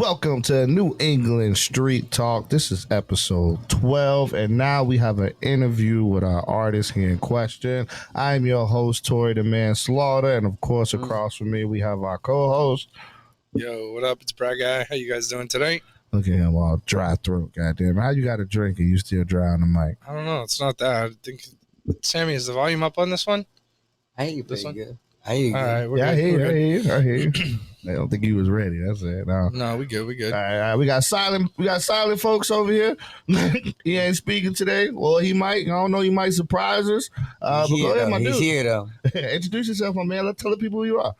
Welcome to New England Street Talk. This is episode 12, and now we have an interview with our artist here in question. I'm your host, Tori the Man Slaughter, and of course, across from me, we have our co-host. Yo, what up? It's Brad Guy. How you guys doing today? Look at him all dry throat, goddamn. How you got a drink and you still dry on the mic? I don't know. It's not that. I think, Sammy, is the volume up on this one? I hear you pretty good. I hear you. All right, we're Yeah, good. I hear you. I don't think he was ready. That's it. No, we good. All right. We got silent folks over here. He ain't speaking today. Well, he might. I don't know. He might surprise us. But go ahead, my dude. He's here though. Introduce yourself, my man. Let's tell the people who you are.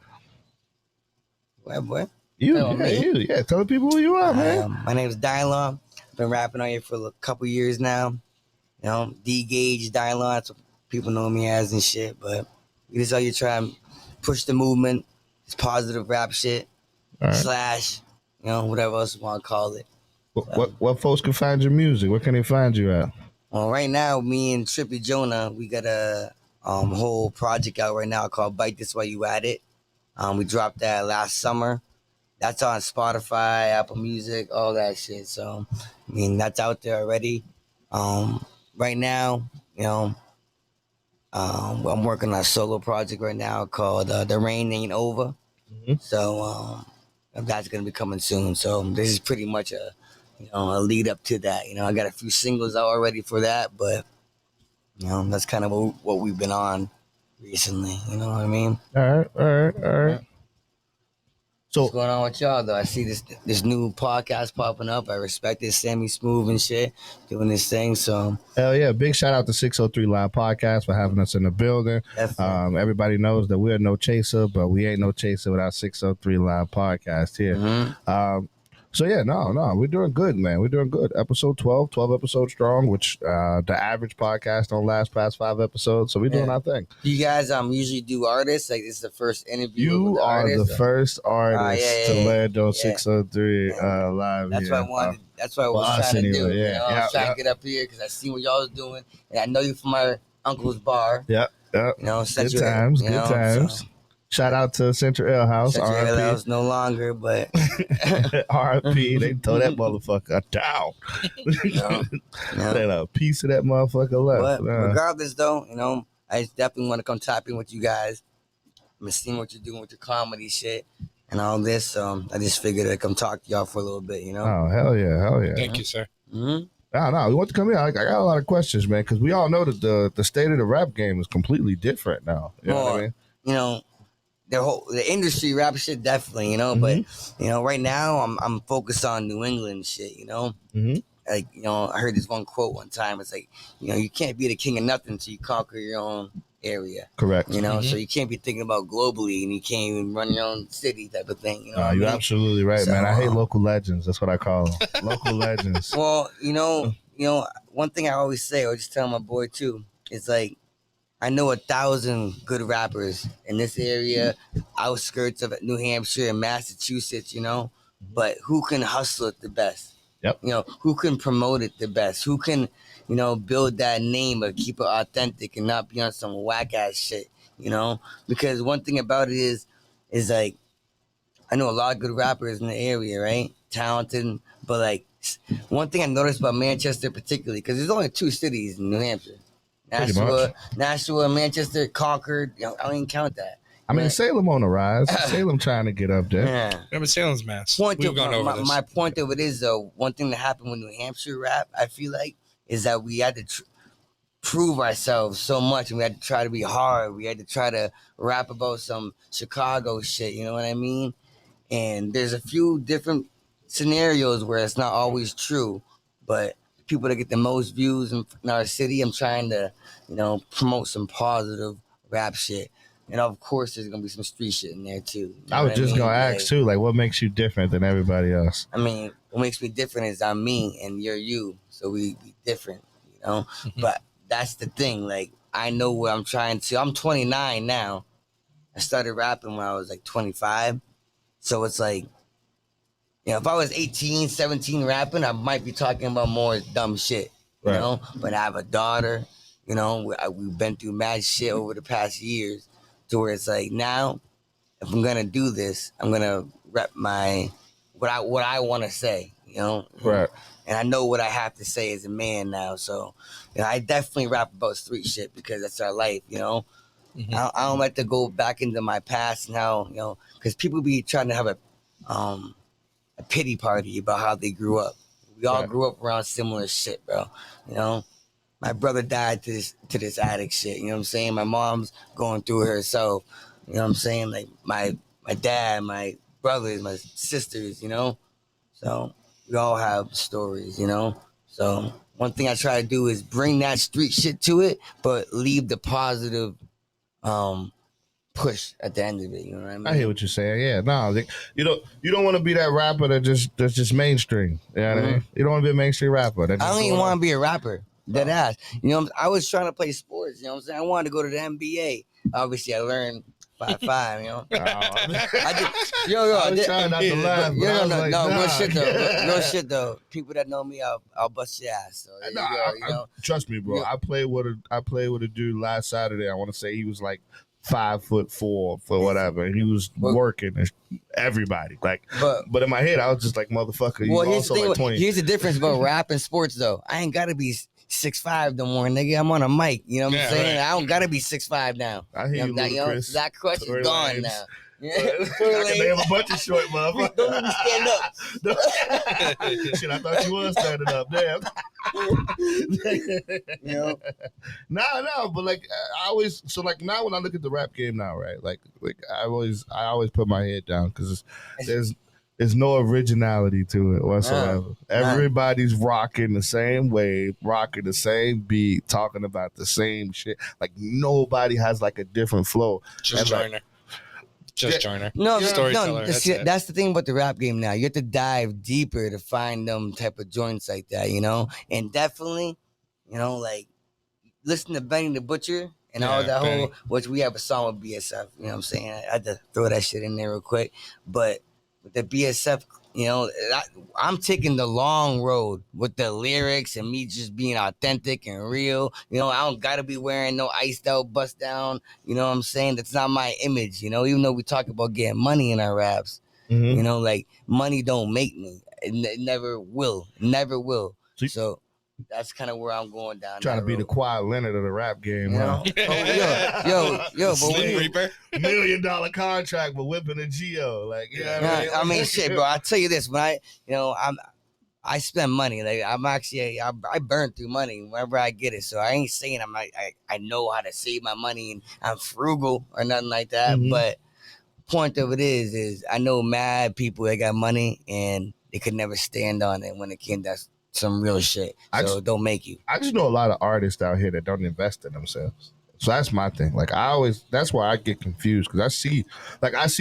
What? You, Oh, yeah, me? you, yeah. Tell the people who you are, man. My name is Dielon. Been rapping on here for a couple years now. You know, D-Gage, Dielon. That's what people know me as and shit. But we just out here trying to push the movement. It's positive rap shit. All right. / whatever else you want to call it. What folks can find your music? Where can they find you at? Well, right now, me and Trippy Jonah, we got a whole project out right now called Bite This While You At It. We dropped that last summer. That's on Spotify, Apple Music, all that shit. So, I mean, that's out there already. Right now, I'm working on a solo project right now called The Rain Ain't Over. Mm-hmm. So, that's going to be coming soon. So, this is pretty much a lead up to that. I got a few singles out already for that, but, that's kind of what we've been on recently. You know what I mean? All right. So what's going on with y'all though? I see this new podcast popping up. I respect it. Sammy Smooth and shit doing this thing. So hell yeah, big shout out to 603 Live Podcast for having us in the building. Everybody knows that we're no chaser, but we ain't no chaser without 603 Live Podcast here. Mm-hmm. So yeah, no, we're doing good, man. We're doing good. Episode 12 episodes strong, which the average podcast don't last past 5 episodes. So we're doing our thing. You guys usually do artists? Like this is the first interview. You with are artist, the first artist to land on 603 Live. That's what I wanted. That's what I was trying to do. I was trying to get up here because I see what y'all was doing, and I know you from my uncle's bar. Yep. Good times. Good times. So. Shout out to Central Ale House. Central Ale House no longer, but RIP. They throw that motherfucker down. They a piece of that motherfucker left. But regardless, though, I definitely want to come tap in with you guys. I'm seeing what you're doing with your comedy shit and all this. So I just figured I'd come talk to y'all for a little bit. Oh hell yeah! Thank you, sir. Mm-hmm. No, we want to come here. I got a lot of questions, man, because we all know that the state of the rap game is completely different now. You know what I mean? The industry rap shit definitely, Mm-hmm. but right now I'm focused on New England shit, Mm-hmm. Like, I heard this one quote one time. It's like, you can't be the king of nothing until you conquer your own area. Correct. So you can't be thinking about globally and you can't even run your own city type of thing. You're absolutely right, man. I hate local legends. That's what I call them. Local legends. Well, one thing I always say, or just tell my boy too, is like, I know 1,000 good rappers in this area, outskirts of New Hampshire and Massachusetts, but who can hustle it the best? Yep. Who can promote it the best? Who can, build that name but keep it authentic and not be on some whack ass shit, Because one thing about it is like, I know a lot of good rappers in the area, right? Talented, but like, one thing I noticed about Manchester particularly, because there's only 2 cities in New Hampshire. Nashua, Manchester, Concord. I don't even count that. I mean, Salem on the rise. Salem trying to get up there. Yeah, but Salem's mass. My point of it is, though, one thing that happened with New Hampshire rap, I feel like, is that we had to prove ourselves so much, and we had to try to be hard. We had to try to rap about some Chicago shit, you know what I mean? And there's a few different scenarios where it's not always true, but people that get the most views in our city, I'm trying to, promote some positive rap shit. And of course, there's going to be some street shit in there too. I was just going to ask too, like, what makes you different than everybody else? I mean, what makes me different is I'm me and you're you. So we be different, Mm-hmm. But that's the thing. Like, I know what I'm trying to. I'm 29 now. I started rapping when I was like 25. So it's like, if I was 18, 17 rapping, I might be talking about more dumb shit, you know? But I have a daughter, we've been through mad shit over the past years to where it's like now, if I'm going to do this, I'm going to rep my what I want to say, Right. And I know what I have to say as a man now. So, I definitely rap about street shit because that's our life, Mhm. I don't like to go back into my past now, because people be trying to have a pity party about how they grew up. We all Right. grew up around similar shit, bro. My brother died to this addict shit. You know what I'm saying? My mom's going through it herself. You know what I'm saying? Like my dad, my brothers, my sisters. So we all have stories. So one thing I try to do is bring that street shit to it, but leave the positive push at the end of it. You know what I mean? I hear what you're saying. Yeah, no, you don't want to be that rapper that's just mainstream. You know what I mean? You don't want to be a mainstream rapper. I don't even want to be a rapper. Dead ass. I was trying to play sports. You know what I'm saying? I wanted to go to the NBA. Obviously, I learned 5'5", I was trying not to laugh. But I was like, nah. Real shit though. Real shit though. People that know me, I'll bust your ass. So there you go, trust me, bro. I played with a dude last Saturday. I want to say he was like 5'4" for whatever. He was working everybody. But in my head, I was just like, motherfucker. Well, here's the thing. Like 20. Here's the difference about rap and sports, though. I ain't gotta be 6'5" no more, nigga. I'm on a mic. You know what I'm saying? Right. I don't gotta be 6'5" now. I hear you, Ludacris. Zach Crush is gone now. Yeah. I can name a bunch of short motherfuckers. Don't even stand up. Shit, I thought you was standing up. Damn. No, but like I always, so like now when I look at the rap game now, right? Like I always put my head down because there's no originality to it whatsoever. Everybody's rocking the same wave, rocking the same beat, talking about the same shit. Like nobody has like a different flow. Just Joyner. No, storyteller. That's the thing about the rap game now. You have to dive deeper to find them type of joints like that, And definitely, like listen to Benny the Butcher and all that Benny. Which we have a song with BSF. You know what I'm saying? I had to throw that shit in there real quick, but with the BSF. I'm taking the long road with the lyrics and me just being authentic and real. I don't gotta be wearing no iced out bust down. You know what I'm saying? That's not my image. Even though we talk about getting money in our raps, like money don't make me. It never will. Never will. So that's kind of where I'm going down. Trying to be the Kawhi Leonard of the rap game, huh? But Slim Reaper. $1 million contract, but whipping a Geo, like I mean, shit, bro. I tell you this, when I spend money, like I'm actually I burn through money whenever I get it. So I ain't saying I know how to save my money and I'm frugal or nothing like that. But point of it is I know mad people that got money and they could never stand on it when it came to some real shit. So don't make you. I just know a lot of artists out here that don't invest in themselves. So that's my thing. Like that's why I get confused because I see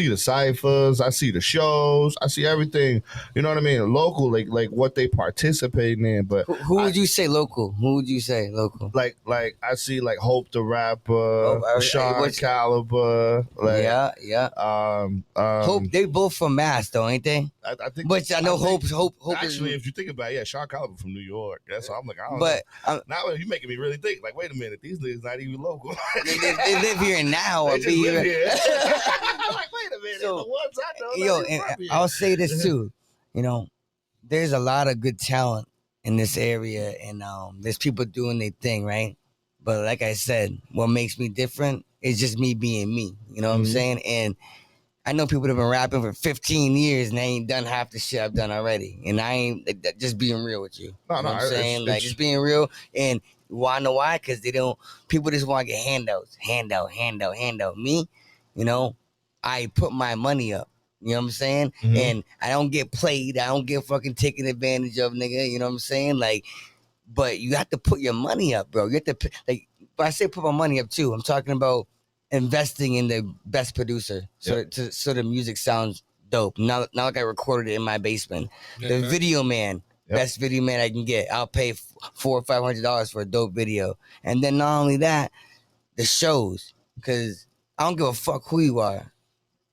the ciphers, I see the shows, I see everything. You know what I mean? Local, like what they participating in. But who would you say local? Who would you say local? Like I see like Hope the Rapper, Sean Caliber. Like, yeah. Hope they both from Mass though, ain't they? I think. But I know Hope. Actually, if you think about it, Sean Caliber from New York. That's I'm like I don't know. Now you're making me really think. Like, wait a minute, these niggas not even local. they live here now. They just live here. I'm like, wait a minute. So, the ones I know. And I'll say this too. There's a lot of good talent in this area, and there's people doing their thing, right? But like I said, what makes me different is just me being me. You know what I'm saying? And I know people that have been rapping for 15 years and they ain't done half the shit I've done already. And I ain't just being real with you. You know what I'm saying? Like just being real. And why know why? Because people just want to get handout. Me, I put my money up. You know what I'm saying? And I don't get played. I don't get fucking taken advantage of, nigga. You know what I'm saying? Like, but you have to put your money up, bro. You have to, like, but I say put my money up too. I'm talking about investing in the best producer so the music sounds dope. Not like I recorded it in my basement. The video man, best video man I can get. I'll pay $400 or $500 for a dope video. And then not only that, the shows. Because I don't give a fuck who you are.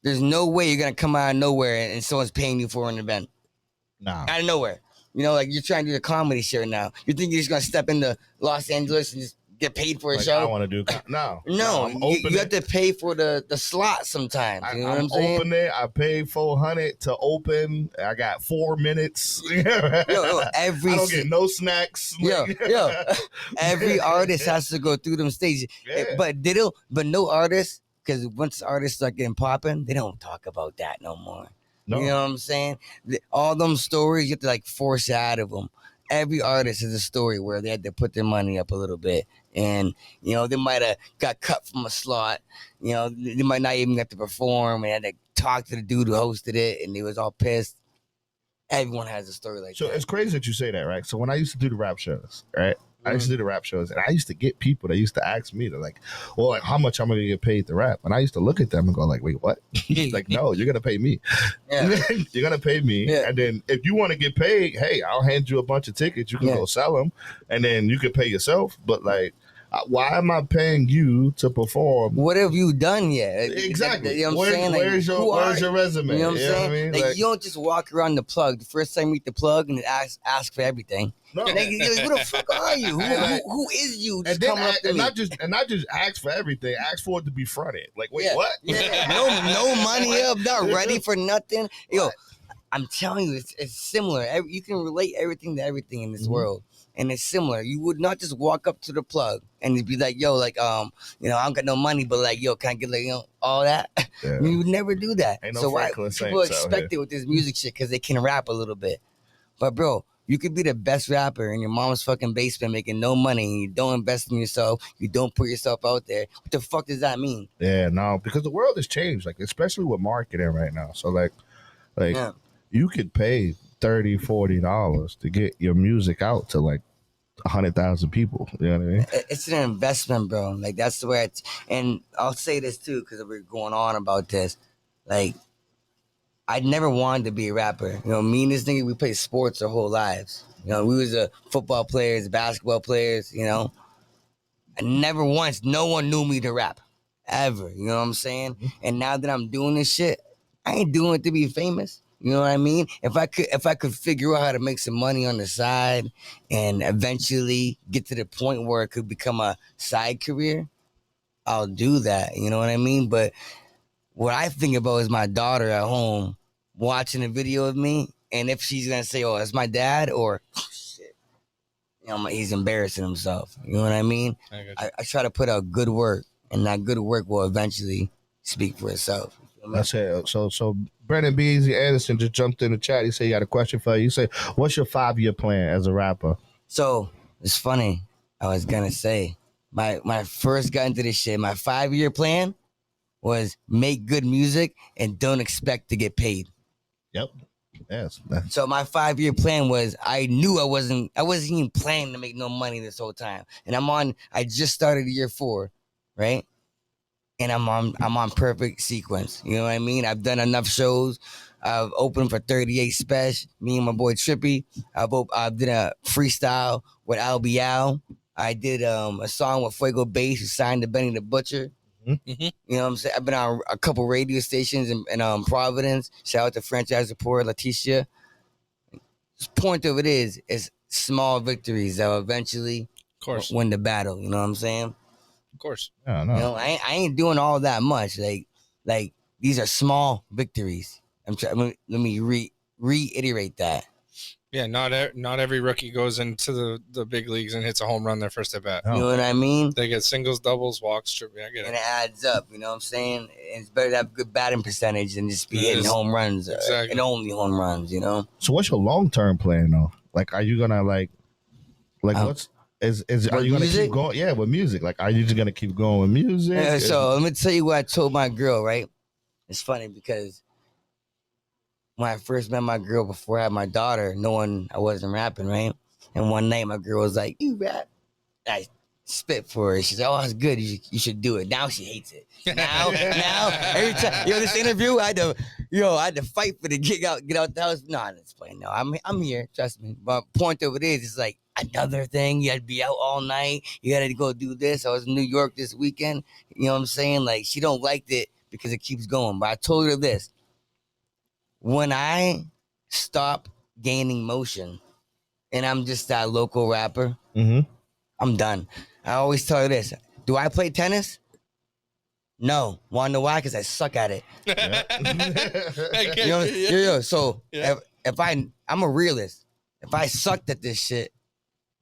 There's no way you're going to come out of nowhere and someone's paying you for an event. No. Out of nowhere. Like you're trying to do a comedy show now. You think you're just going to step into Los Angeles and just get paid for a Like, show. I want to do no. No, you have to pay for the slot sometimes. You know what I'm saying? Opening. I paid $400 to open. I got 4 minutes. Yo, every I don't get no snacks. yo, every artist has to go through them stages. Yeah. But no artist, because once artists start getting popping, they don't talk about that no more. No. You know what I'm saying? All them stories, you have to like force it out of them. Every artist has a story where they had to put their money up a little bit. And, you know, they might have got cut from a slot. You know, they might not even get to perform and had to talk to the dude who hosted it and he was all pissed. Everyone has a story like that. So it's crazy that you say that, right? So when I used to do the rap shows, right? I used to do the rap shows, and I used to get people that used to ask me to like, well, like, how much I'm gonna get paid to rap? And I used to look at them and go like, wait, what? Like, no, you're gonna pay me. Yeah. You're gonna pay me, Yeah. and then if you want to get paid, hey, I'll hand you a bunch of tickets. You can Yeah. go sell them, and then you can pay yourself. But like, why am I paying you to perform? What have you done yet? Exactly. You know what I'm saying? Like, Where's your resume? You know what I'm saying? I mean? Like, you don't just walk around the plug. The first time you meet the plug and ask for everything. no. Like, who the fuck are you? Who is you? And then not just ask for everything. Ask for it to be fronted. Like, wait, what? Yeah. No money up, not ready for nothing. Yo, I'm telling you, it's similar. You can relate everything to everything in this world. And it's similar. You would not just walk up to the plug and be like, yo, like, you know, I don't got no money, but like, yo, can I get like, you know, all that? Yeah. You would never do that. Ain't no so why Franklin people Saints out expect it with this music shit because they can rap a little bit. But bro, you could be the best rapper in your mom's fucking basement making no money and you don't invest in yourself, you don't put yourself out there. What the fuck does that mean? Yeah, no, because the world has changed, like especially with marketing right now. So like Yeah. you could pay $30-$40 to get your music out to like 100,000 people. You know what I mean? It's an investment, bro. Like that's the way it's, and I'll say this too, because we're going on about this. Like, I never wanted to be a rapper. You know, me and this nigga, we played sports our whole lives. You know, we was football players, basketball players, you know. And never once, no one knew me to rap. Ever. You know what I'm saying? And now that I'm doing this shit, I ain't doing it to be famous. You know what I mean? If I could figure out how to make some money on the side and eventually get to the point where it could become a side career, I'll do that. You know what I mean? But what I think about is my daughter at home watching a video of me, and if she's gonna say, "Oh, it's my dad," or "Shit," you know, he's embarrassing himself. You know what I mean? I try to put out good work, and that good work will eventually speak for itself. You feel me? That's it. So Brennan Beasley Anderson just jumped in the chat. He said he got a question for you. He said, what's your 5-year plan as a rapper? So it's funny. I was gonna say my first got into this shit. My 5-year plan was make good music and don't expect to get paid. Yep. Yes. So my 5-year plan was I knew I wasn't even planning to make no money this whole time. And I just started year 4, right? And I'm on perfect sequence. You know what I mean? I've done enough shows. I've opened for 38 Special, me and my boy Trippy. I did a freestyle with Al Bial. I did a song with Fuego Bass, who signed to Benny the Butcher. Mm-hmm. You know what I'm saying? I've been on a couple radio stations in Providence. Shout out to franchise support, Leticia. The point of it is small victories that will eventually win the battle. You know what I'm saying? Of course. Yeah, no. You know, I ain't doing all that much. Like these are small victories. Let me reiterate that. Yeah, not every rookie goes into the big leagues and hits a home run their first at bat. No. You know what I mean? They get singles, doubles, walks, trippy. I get And it. it adds up. You know what I'm saying? And it's better to have good batting percentage than just be It hitting is. home runs Exactly. and only home runs. You know? So what's your long-term plan though? Like, are you gonna like what's are you gonna music? keep going? Yeah, with music. Like, are you just gonna keep going with music? So let me tell you what I told my girl. Right? It's funny because when I first met my girl before I had my daughter, knowing I wasn't rapping, right? And one night my girl was like, "You rap?" I spit for her. She said, "Oh, that's good. You should do it." Now she hates it. Now every time this interview, I had to fight for the get out the house. No, I'm just playing. No, I'm here. Trust me. But point of it is, it's like another thing. You had to be out all night. You had to go do this. I was in New York this weekend. You know what I'm saying? Like she don't like it because it keeps going. But I told her this. When I stop gaining motion and I'm just that local rapper, Mm-hmm. I'm done. I always tell you this. Do I play tennis? No. Want to know why? Because I suck at it. So I'm a realist. If I sucked at this shit,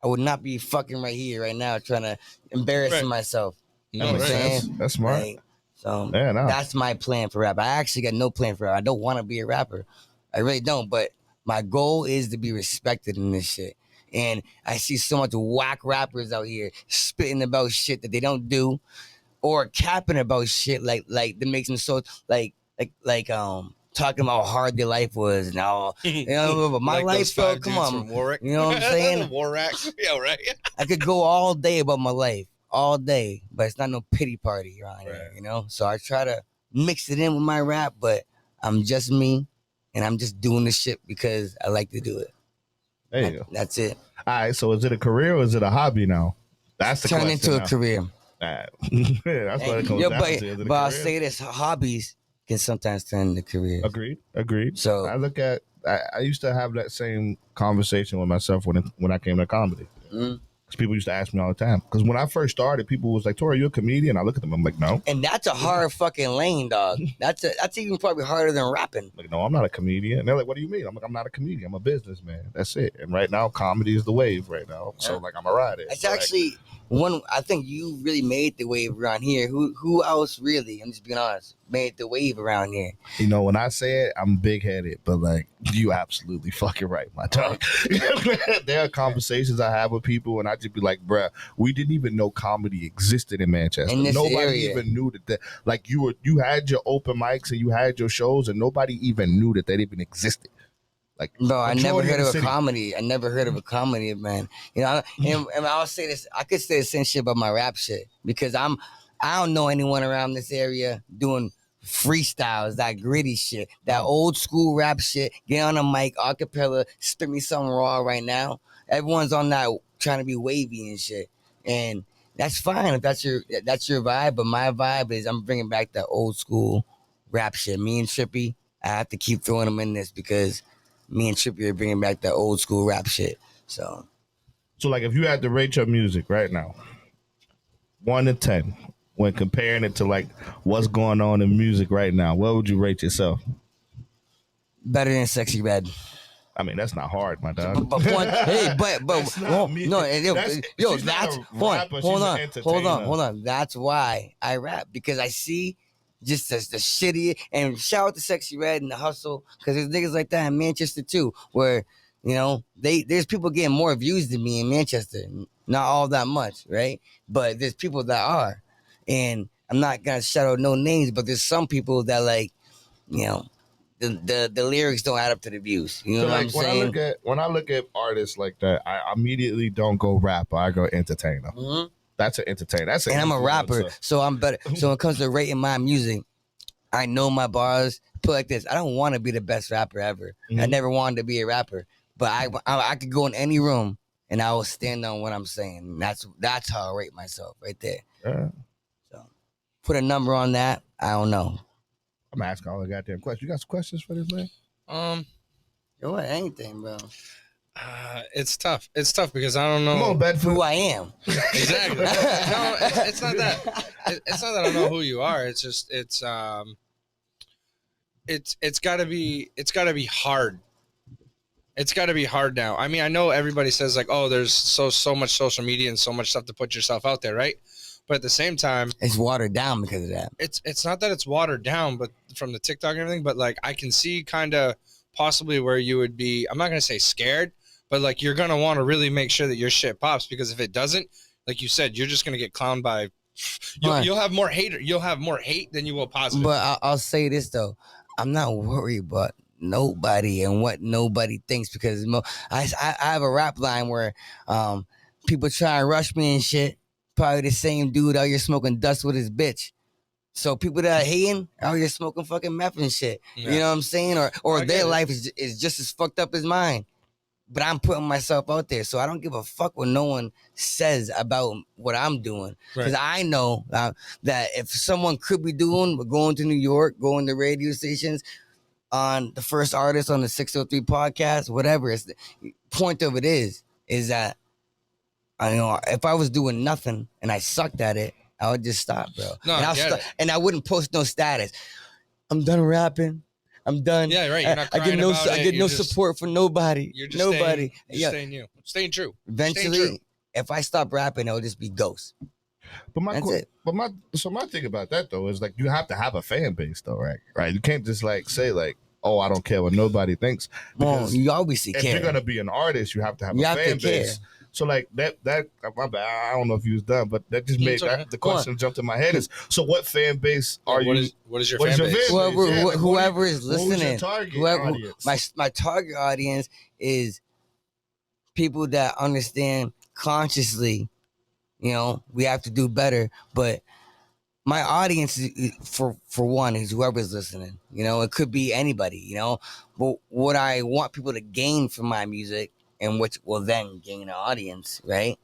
I would not be fucking right here, right now, trying to embarrass myself. You know what I'm saying? That's smart. Like, so that's my plan for rap. I actually got no plan for rap. I don't want to be a rapper. I really don't. But my goal is to be respected in this shit. And I see so much whack rappers out here spitting about shit that they don't do, or capping about shit like that makes them so talking about how hard their life was and all. But my like life, bro, come on. You know what I'm saying? Warrack. Yeah, right. I could go all day about my life, all day, but it's not no pity party around here, you know? So I try to mix it in with my rap, but I'm just me, and I'm just doing this shit because I like to do it. There you go. That's it. All right, so is it a career or is it a hobby now? That's the question. Turn into a career. That's what it comes down to. But I'll say this, hobbies can sometimes turn into careers. Agreed. So I used to have that same conversation with myself when I came to comedy. Mm-hmm. Because people used to ask me all the time. Because when I first started, people was like, "Tori, you a comedian?" I look at them, I'm like, "No." And that's a hard fucking lane, dog. That's even probably harder than rapping. Like, no, I'm not a comedian. And they're like, "What do you mean?" I'm like, "I'm not a comedian. I'm a businessman. That's it." And right now, comedy is the wave right now. So like, I'm gonna ride it. It's actually one. I think you really made the wave around here. Who else really? I'm just being honest. Made the wave around here. You know, when I say it, I'm big headed, but like, you absolutely fucking right, my dog. There are conversations I have with people, and I just be like, bruh, we didn't even know comedy existed in Manchester. Nobody even knew that. Like, you had your open mics and you had your shows, and nobody even knew that even existed. Like, bro, I never heard of a comedy. I never heard of a comedy, man. You know, and I'll say this. I could say the same shit about my rap shit because I don't know anyone around this area doing freestyles, that gritty shit, that old school rap shit. Get on a mic, acapella, spit me something raw right now. Everyone's on that trying to be wavy and shit, and that's fine if that's your vibe. But my vibe is I'm bringing back that old school rap shit. Me and Trippy, I have to keep throwing them in this because me and Trippy are bringing back that old school rap shit. So like, if you had to rate your music right now, 1 to 10, when comparing it to like what's going on in music right now, what would you rate yourself? Better than Sexy Red. I mean, that's not hard, my dog. Hold on. That's why I rap, because I see just the shitty, and shout out to Sexy Red and the Hustle, because there's niggas like that in Manchester too, where, you know, there's people getting more views than me in Manchester. Not all that much, right? But there's people that are. And I'm not gonna shout out no names, but there's some people that, like, you know, the lyrics don't add up to the views. You know what I'm saying? When I look at artists like that, I immediately don't go rapper. I go entertainer. Mm-hmm. That's an entertainer. And I'm a rapper, so I'm better. So when it comes to rating my music, I know my bars. Put like this: I don't want to be the best rapper ever. Mm-hmm. I never wanted to be a rapper, but I could go in any room and I will stand on what I'm saying. That's how I rate myself right there. Yeah. So put a number on that. I don't know. I'm asking all the goddamn questions. You got some questions for this man? Yo, anything, bro. It's tough. It's tough because I don't know. Come on, Bedford. Who I am. Exactly. No, it's not that. It's not that I don't know who you are. It's just it's gotta be hard. It's gotta be hard now. I mean, I know everybody says like, oh, there's so much social media and so much stuff to put yourself out there, right? But at the same time, it's watered down because of that. It's not that it's watered down, but from the TikTok and everything. But like, I can see kind of possibly where you would be. I'm not gonna say scared, but like, you're gonna want to really make sure that your shit pops, because if it doesn't, like you said, you're just gonna get clowned by. You'll have more hater. You'll have more hate than you will positive. But I'll say this though, I'm not worried about nobody and what nobody thinks, because I have a rap line where people try and rush me and shit. Probably the same dude out here smoking dust with his bitch. So people that are hating out here smoking fucking meth and shit. Yeah. You know what I'm saying? Or their life is just as fucked up as mine. But I'm putting myself out there, so I don't give a fuck what no one says about what I'm doing. Because I know that if someone could be going to New York, going to radio stations, on the first artist on the 603 podcast, whatever, it's the point of it is that if I was doing nothing and I sucked at it, I would just stop, bro. No, and I get it. and I wouldn't post no status. I'm done rapping. I'm done. Yeah, right. You're not I crying get no about I it. get You're no just- support from nobody. You're just Nobody. staying you. Staying true. Staying true. Eventually, if I stop rapping, it'll just be ghost. But my That's it. but my thing about that though is like you have to have a fan base though, right? Right. You can't just like say like, oh, I don't care what nobody thinks. Well, Because you obviously if care. you're gonna be an artist, you have to have You a have to fan care. base. So like that my bad. I don't know if you was done, but that just made It's okay. the question jumped in my head is so what fan base are you? What is your what fan is your base? fan- Whoever, Yeah, like, whoever is who's your listening, target whoever audience? my target audience is people that understand consciously. We have to do better. But my audience, for one, is whoever's listening. It could be anybody. But what I want people to gain from my music, and which will then gain an audience, right,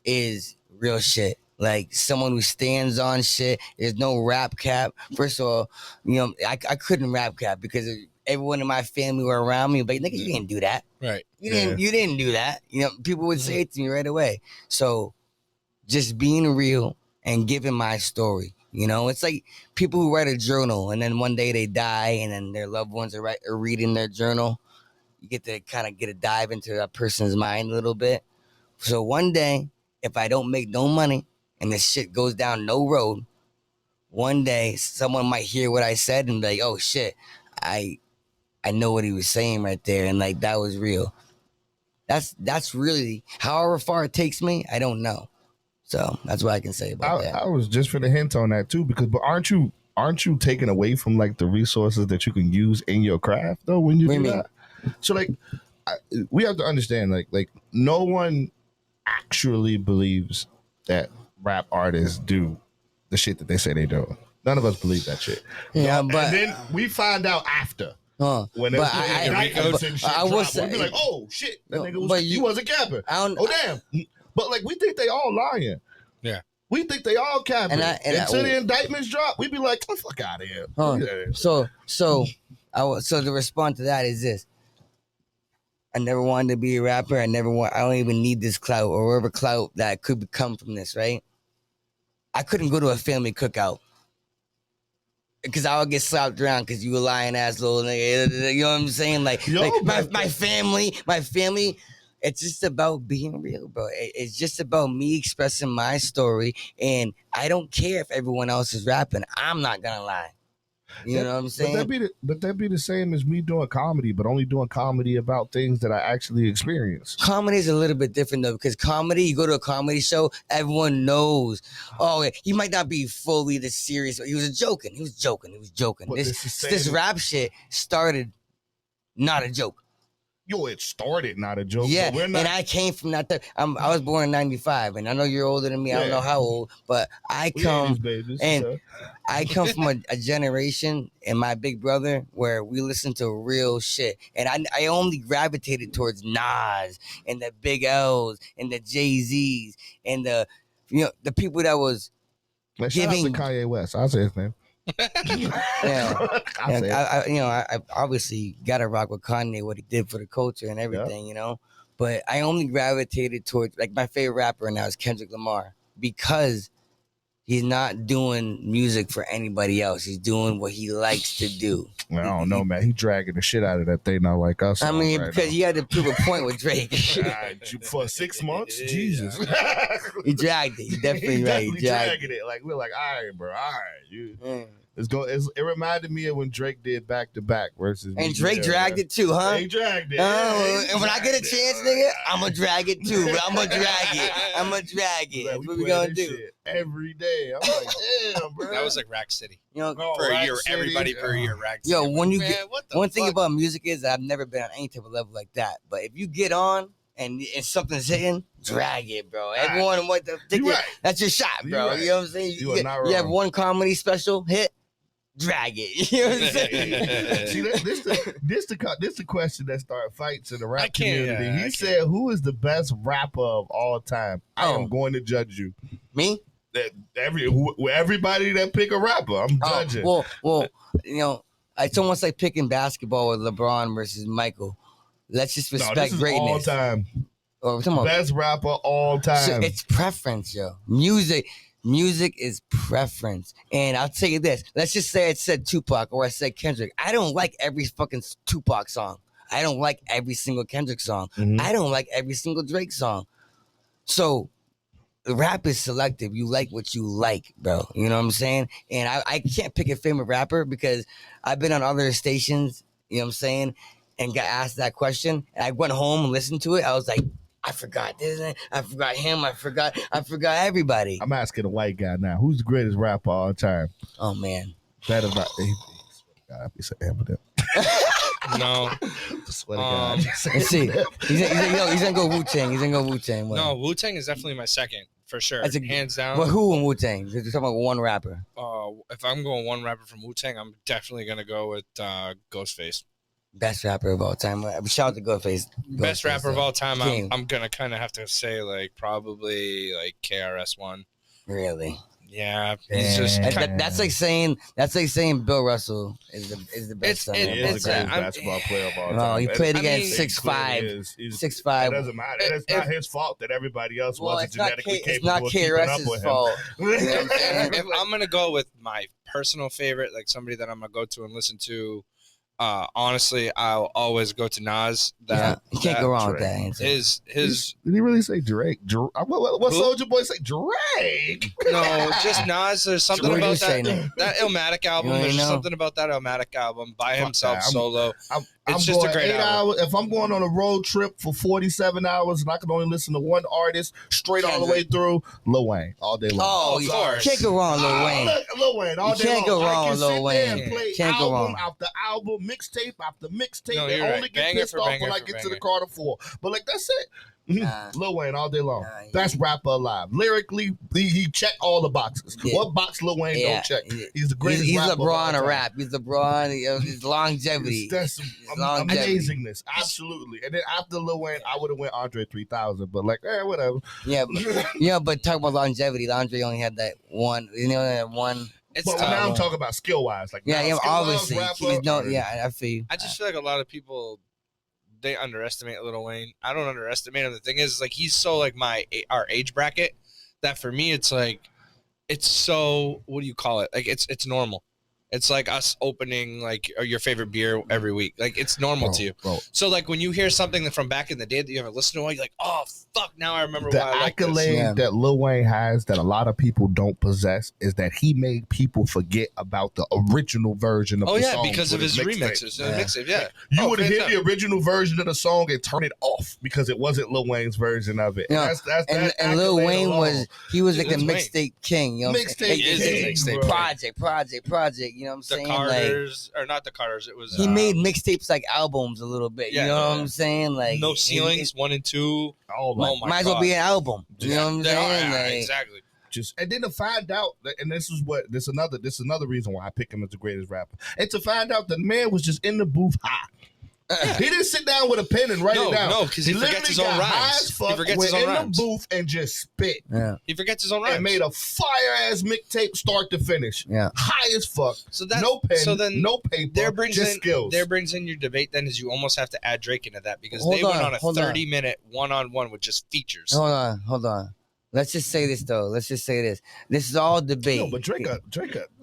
is real shit. Like someone who stands on shit. There's no rap cap. First of all, I couldn't rap cap because everyone in my family were around me. But nigga, you didn't do that. Right. You didn't do that. People would say it to me right away. So just being real and giving my story. It's like people who write a journal and then one day they die and then their loved ones are reading their journal. You get to kind of get a dive into that person's mind a little bit. So one day, if I don't make no money and this shit goes down no road, one day someone might hear what I said and be like, oh shit, I know what he was saying right there, and like that was real. That's really however far it takes me, I don't know. So that's what I can say about that. I was just for the hint on that too, because but aren't you taking away from like the resources that you can use in your craft though when you What do do you mean? that? So like we have to understand like no one actually believes that rap artists do the shit that they say they do. None of us believe that shit. Yeah, and but then we find out after. When but I will will say- we'd be like, oh shit, that No, nigga but he you- wasn't capping. I don't. Oh damn. But like we think they all lying. Yeah. We think they all capping. And Until the indictments drop, we be like, "Oh, fuck out of here." Yeah. So to respond to that is this: I never wanted to be a rapper. I don't even need this clout or whatever clout that could come from this. Right? I couldn't go to a family cookout because I would get slapped around because you a lying ass little nigga. You know what I'm saying? Like, Yo, like my family. It's just about being real, bro. It's just about me expressing my story, and I don't care if everyone else is rapping. I'm not gonna lie. You know what I'm saying? But that'd be the same as me doing comedy, but only doing comedy about things that I actually experienced. Comedy is a little bit different though, because comedy, you go to a comedy show, everyone knows. Oh, he might not be fully this serious. He was joking. But This rap shit started not a joke. Yo, it started not a joke. Yeah, but we're not. and I came from that. I was born in '95, and I know you're older than me. I don't Yeah. know how old, but I we come 80s babies, and- so. I come from a generation and my big brother where we listen to real shit. And I only gravitated towards Nas and the Big L's and the Jay-Z's and the people that was Like, shout out to giving- Kanye West. I'll say his name. yeah. I'll say it. I obviously gotta rock with Kanye, what he did for the culture and everything, But I only gravitated towards like my favorite rapper now is Kendrick Lamar because he's not doing music for anybody else. He's doing what he likes to do. Well, I don't know, man. He dragging the shit out of that thing, not like us. I mean, right because now. he had to prove a point with Drake. For 6 months, Yeah. Jesus. He dragged it. He definitely right. He definitely dragged dragging it. Like we're like, all right, bro, all right. it. It reminded me of when Drake did back to back versus. And Drake dragged it too, huh? He dragged it. Oh, He and when I get a dragged chance, it. nigga, I'm gonna drag it too. I'm gonna drag it. Like, That's what we play gonna this do. shit every day. I'm like, damn, bro. That was like Rack City. Oh, For a Rack year, City. everybody for a year, Rack City. Yo, I'm when like, you man, get- what the One thing fuck? about music is I've never been on any type of level like that. But if you get on and something's hitting, drag it, bro. Everyone want to take You it. right. That's your shot, You bro. right. You know what I'm saying? You are not you have wrong. one comedy special hit, drag it. You know what I'm saying? See, this the question that started fights in the I rap can't, community. yeah, I He can't. said, "Who is the best rapper of all time? I Oh. am going to judge you." Me? That everybody that pick a rapper, I'm judging. Well, it's almost like picking basketball with LeBron versus Michael. Let's just No, respect this is greatness. all time. Or we're talking about Best rapper all so time. it's preference, yo. Music is preference. And I'll tell you this. Let's just say it said Tupac or I said Kendrick. I don't like every fucking Tupac song. I don't like every single Kendrick song. Mhm. I don't like every single Drake song. So rap is selective. You like what you like, bro. You know what I'm saying? And I can't pick a favorite rapper because I've been on other stations, you know what I'm saying, and got asked that question. And I went home and listened to it. I was like, I forgot this, I forgot him, I forgot everybody. I'm asking a white guy now. Who's the greatest rapper all time? Oh man. Better not. God, he said Eminem. No. I swear to God. Let's see. He's gonna go Wu-Tang. He's gonna go Wu-Tang. No, Wu-Tang is definitely my second, for sure. That's a- Hands down. Well, who in Wu-Tang? You're talking about one rapper. If I'm going one rapper from Wu-Tang, I'm definitely going to go with Ghostface. Best rapper of all time. Shout out to Ghostface. Best rapper of all time, King. I'm going to kind of have to say, like, probably, like, KRS-One. Really? Yeah, he's just Damn. kind That's like saying Bill Russell is the best. It's- He is the greatest I'm- basketball player of all Oh, time. he And played I against mean- 6'5", It 6'5". doesn't matter. It's not his fault that everybody else Well, wasn't it's not, genetically it's capable not of keeping up KRS's with him. fault. And if I'm going to go with my personal favorite, like somebody that I'm going to go to and listen to, honestly, I'll always go to Nas. Yeah, you can't go wrong with Drake. that answer. His Did he really say Drake? What Who? Soulja Boy say? Drake? no, just Nas. There's something What did you about say, that Nick? that Illmatic album. You There's know? something about that Illmatic album by Fuck himself, that. I'm- solo. I'm It's just a going great 8 album. hours. If I'm going on a road trip for 47 hours and I can only listen to one artist straight all the way through, Lil Wayne all day long. Oh, Of you course. can't go wrong, Lil Wayne. Look, Lil Wayne all You day can't long. go wrong I can with Lil sit there Wayne. and play Can't go album wrong. after album, mixtape after mixtape, No, and you're only right. get Banger pissed for off banger when I for get to banger. the Carter 4. But like that's it. Nah. Lil Wayne all day long. Nah, Best rapper alive. Lyrically, he checked all the boxes. Yeah. What box Lil Wayne Yeah. don't check? Yeah. He's the greatest He's rapper of all LeBron of time. rap. He's LeBron. His longevity. That's longevity. amazingness, absolutely. And then after Lil Wayne, I would have went Andre 3000, but like, whatever. Yeah, but talk about longevity. Andre only had that one. You know that one. It's But tough. now I'm talking about skill wise, like Yeah, now, yeah. skill-wise, Obviously, rapper, yeah. I feel you. I just feel like a lot of people they underestimate Lil Wayne. I don't underestimate him. The thing is, like, he's so like our age bracket that for me it's like it's so what do you call it? Like it's normal. It's like us opening like your favorite beer every week. Like it's normal to you. bro. So like when you hear something from back in the day that you haven't listened to, you're like, oh fuck, now I remember The why I like this. accolade Yeah. that Lil Wayne has that a lot of people don't possess is that he made people forget about the original version of Oh the yeah, song because of with his mixtape. remixes. Mixtape, yeah. You Oh, would hit fantastic. the original version of the song and turn it off because it wasn't Lil Wayne's version of it. Yeah. That's And Lil accolade Wayne alone. was like the It's Wayne. mixtape king. You know what I'm saying? Mixtape He is king, a mixtape bro. project. You know what I'm The saying? Carters, or not the Carters. It was He made mixtapes like albums a little bit. Yeah, You know what yeah. I'm saying? Like No Ceilings 1 and 2. Oh my Oh my might as well God. be an album. You know what I'm They are, saying? yeah, Like, exactly. just and then to find out and this is another reason why I pick him as the greatest rapper. And to find out the man was just in the booth high. He didn't sit down with a pen and write it down. No, because he forgets literally his own got high rhymes. as fuck, He forgets went his own in rhymes. the booth and just spit Yeah. He forgets his own rhymes. and made a fire ass mixtape start to finish. Yeah. High as fuck. So that No pen, so then no paper, there brings just in skills. there brings in your debate. Then is you almost have to add Drake into that because Hold they went on, on a hold on. 30-minute one-on-one with just features. Hold on. Let's just say this though. This is all debate. No, but Drake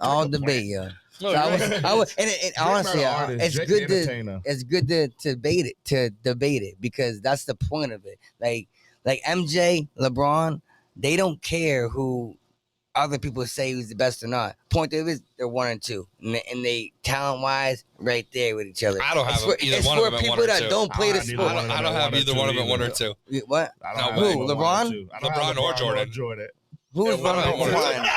all a debate, yeah. No, So you're right. I was, and honestly, not an artist. it's Drake good an to entertainer. debate it because that's the point of it. Like MJ, LeBron, they don't care who other people say who's the best or not. Point of it is they're 1 and 2, and they talent wise right there with each other. I don't have either it's one for of them people 1 or that 2. don't play the I don't sport. either I don't have either one of them 1 or 2. What? I No, don't have who, either one or LeBron? two. I don't LeBron have or LeBron Jordan. Who is Yeah, one of them, one or two. LeBron?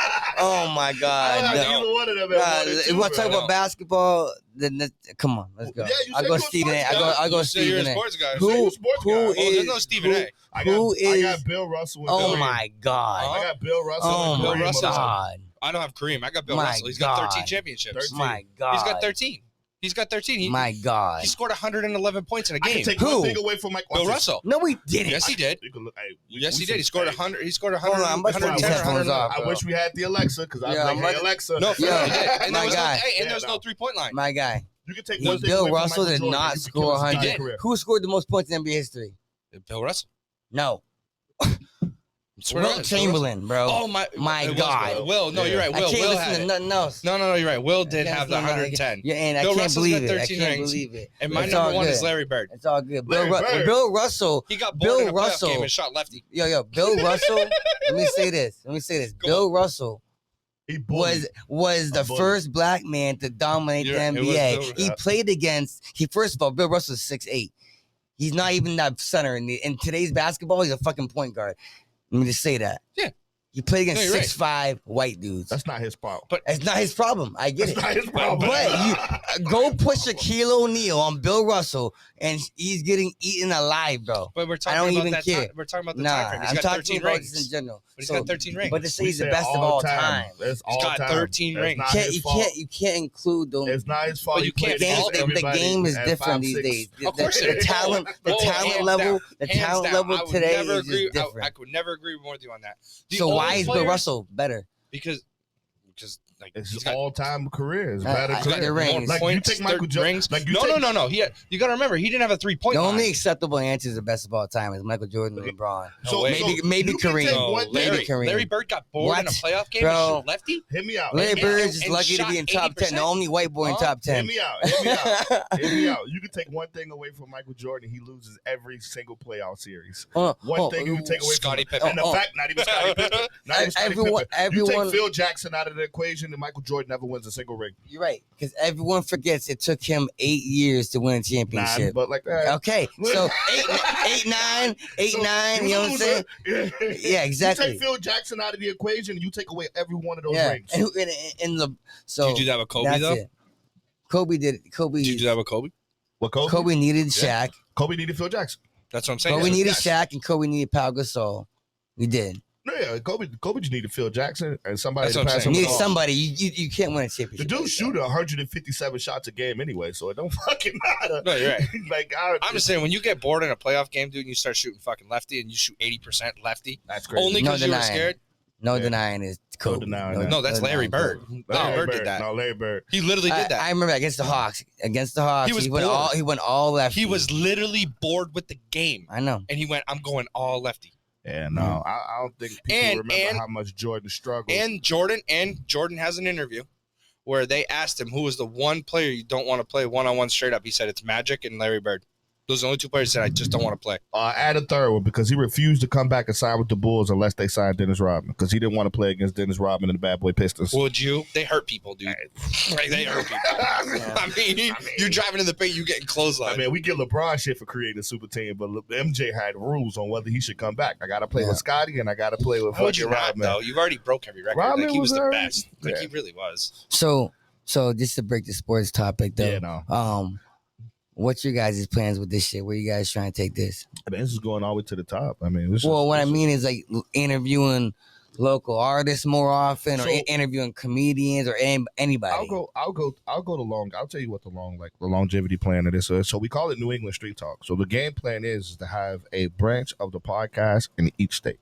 Oh my I God! don't have no. either one of them. You want to talk about basketball? Then come on, let's go. Yeah, you I said go you're a Stephen A. sports guy. I go You say you're Stephen a A. sports guy. Who- You're a sports guy. who Oh, there's is- no Stephen A. I who I got is- Bill Russell. And Oh Kareem. my God! I got Bill Russell. Oh and Bill my Kareem. Russell's God! I don't have Kareem. I got Bill My Russell. He's got 13 God. championships. 13. My God! He's got 13. He's got 13. My God! He scored 111 points in a I can game. take Who? one thing away from Mike. Bill Russell. No, we didn't. Yes, he did. You can look, hey, Yes, he did. He scored 100. He scored 100. Hold on, I'm about to put these 110 or headphones 111. off. I wish we had the Alexa because I Yeah, was I'm like, hey, about- Alexa. No, for Yeah. real, he did. And My there was guy. no, hey, and there was no 3-point line. My guy. You can take one thing Bill away from Russell Michael did Jordan, not you can score kill his 100. entire career. Who scored the most points in NBA history? Bill Russell. No. Swear to Will God, Chamberlain, bro. Oh my My it was God. Will, no, Yeah. you're right. I Will can't had listen to it. nothing else. No, you're right. Will did I can't have the listen to nothing. 110. Yeah, and Bill I can't Russell's believe got it. I 13 can't rings. believe it. And my It's number all one good. is Larry Bird. It's all good. Larry Bird. Bill Russell. He got bored Bill in a playoff Russell. game and shot lefty. Yo, Bill Russell. Let me say this. Go Bill Russell He bullied. was the bully. first black man to dominate the Yeah, it was NBA. Bill- He yeah. played against. First of all, Bill Russell's 6'8". He's not even that center in today's basketball. He's a fucking point guard. Let me just say that. Yeah. He played against No, you're right. 6'5" white dudes. That's not his fault. It's not his problem. I get That's it. not his problem. But you go put Shaquille O'Neal on Bill Russell, and he's getting eaten alive, bro. But we're I talking don't about even that care. time. We're talking about the Nah, time frame. He's I'm got talking 13 about rings. this in general. But he's got 13 rings. But to say We he's the said best of all time. That's all got time. 13 That's rings. not his fault. You can't include them. It's not his fault. But He you can't played against fault him. The everybody game is at different 5'6". these days. Of course The it is. talent Hands level, down. the Hands talent down. level I would today never is agree. just different. I could never agree more with you on that. The So why only is Bill players- Russell better? Because like It's he's his got all-time career. It's I- better I- career. the rings. Like you points, take Michael third Jordan. rings. Like you No. You got to remember, he didn't have a 3-point The line. only acceptable answer is the best of all time is Michael Jordan and LeBron. No way. Maybe you can Kareem. take No, one thing- Maybe Kareem. Larry Bird got bored in a What? playoff game Bro. and shoot lefty. Hit me out. Larry Hit me out. Bird's just and lucky to be in shot top 10. The 80%? only white boy in Huh? top 10. Hit me out. Hit me out. Hear me out. You can take one thing away from Michael Jordan, he loses every single playoff series. One thing you can take away Scottie from him. Pippen. And the fact, not even Scottie Pippen. Not even Scottie Everyone- Pippen. You everyone- take Phil Jackson out of the equation, and Michael Jordan never wins a single ring. You're right, because everyone forgets it took him 8 years to win a Nah, championship. but like that. Okay, so eight, nine, you know what I'm saying? Yeah, exactly. You take Phil Jackson out of the equation, and you take away every one of those Yeah, rings. so Did you do that with Kobe that's though? it. Kobe did it. Did you do that with Kobe? What Kobe? Kobe needed Yeah. Shaq. Kobe needed Phil Jackson. That's what I'm saying. Kobe So- needed yes. Shaq, and Kobe needed Pau Gasol. He did. No, yeah, Kobe just needed Phil Jackson and somebody That's to what I'm pass saying. him You the need ball. somebody. You can't win a The championship. dude like that. shooting 157 shots a game anyway, so it don't fucking matter. No, you're right. Like I'm just saying, when you get bored in a playoff game, dude, and you start shooting fucking lefty and you shoot 80% lefty, that's crazy. only No because you were denying. scared. No Yeah. denying is Kobe. denying that. No, that's Larry Bird. Kobe. Larry Bird did that. No, Larry Bird. He literally did that. I remember against the Hawks. He was went bored. He went all lefty. He was literally bored with the game, I know. and he went, "I'm going all lefty." Yeah, no, I don't think people And- remember and- how much Jordan struggled. And Jordan has an interview where they asked him who was the one player you don't want to play one-on-one straight up. He said it's Magic and Larry Bird. Those are the only two players that I just don't want to play. Add a third one because he refused to come back and sign with the Bulls unless they signed Dennis Rodman because he didn't want to play against Dennis Rodman and the Bad Boy Pistons. Would you? They hurt people, dude. Like, they hurt people. I mean, you're driving in the paint, you getting clothesline. I mean, we get LeBron shit for creating a super team, but MJ had rules on whether he should come back. I got to play with Scotty and I got to play with How would you fucking not, Rodman. though? You've already broke every record. Rodman Like, he was was the already- best. Like, yeah. he really was. So just to break the sports topic though. Yeah, no. What's your guys' plans with this shit? Where you guys trying to take this? I mean, this is going all the way to the top. I mean, this Well, is, what I this is- mean is like interviewing local artists more often, or So- interviewing comedians or anybody. I'll go the long. I'll tell you what the longevity plan of this is. So we call it New England Street Talk. So the game plan is to have a branch of the podcast in each state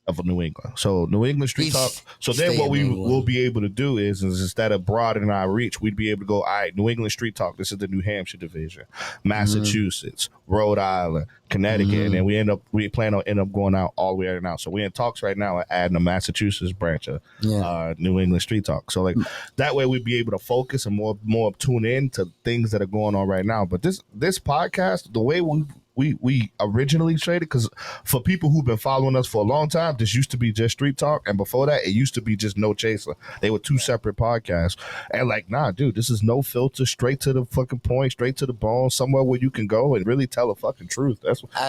of New England. So New England Street Each Talk. So then state what of we New England. will be able to do is instead of broadening our reach, we'd be able to go, all right, New England Street Talk. This is the New Hampshire division, Massachusetts, Rhode Island, Connecticut, and then we plan on end up going out all the way out. So we're in talks right now of adding a Massachusetts branch of New England Street Talk. So like that way we'd be able to focus and more tune in to things that are going on right now. But this podcast, the way we originally traded, because for people who've been following us for a long time, this used to be just Street Talk, and before that it used to be just No Chaser. They were two separate podcasts, and like, nah, dude, this is no filter, straight to the fucking point, straight to the bone, somewhere where you can go and really tell the fucking truth. I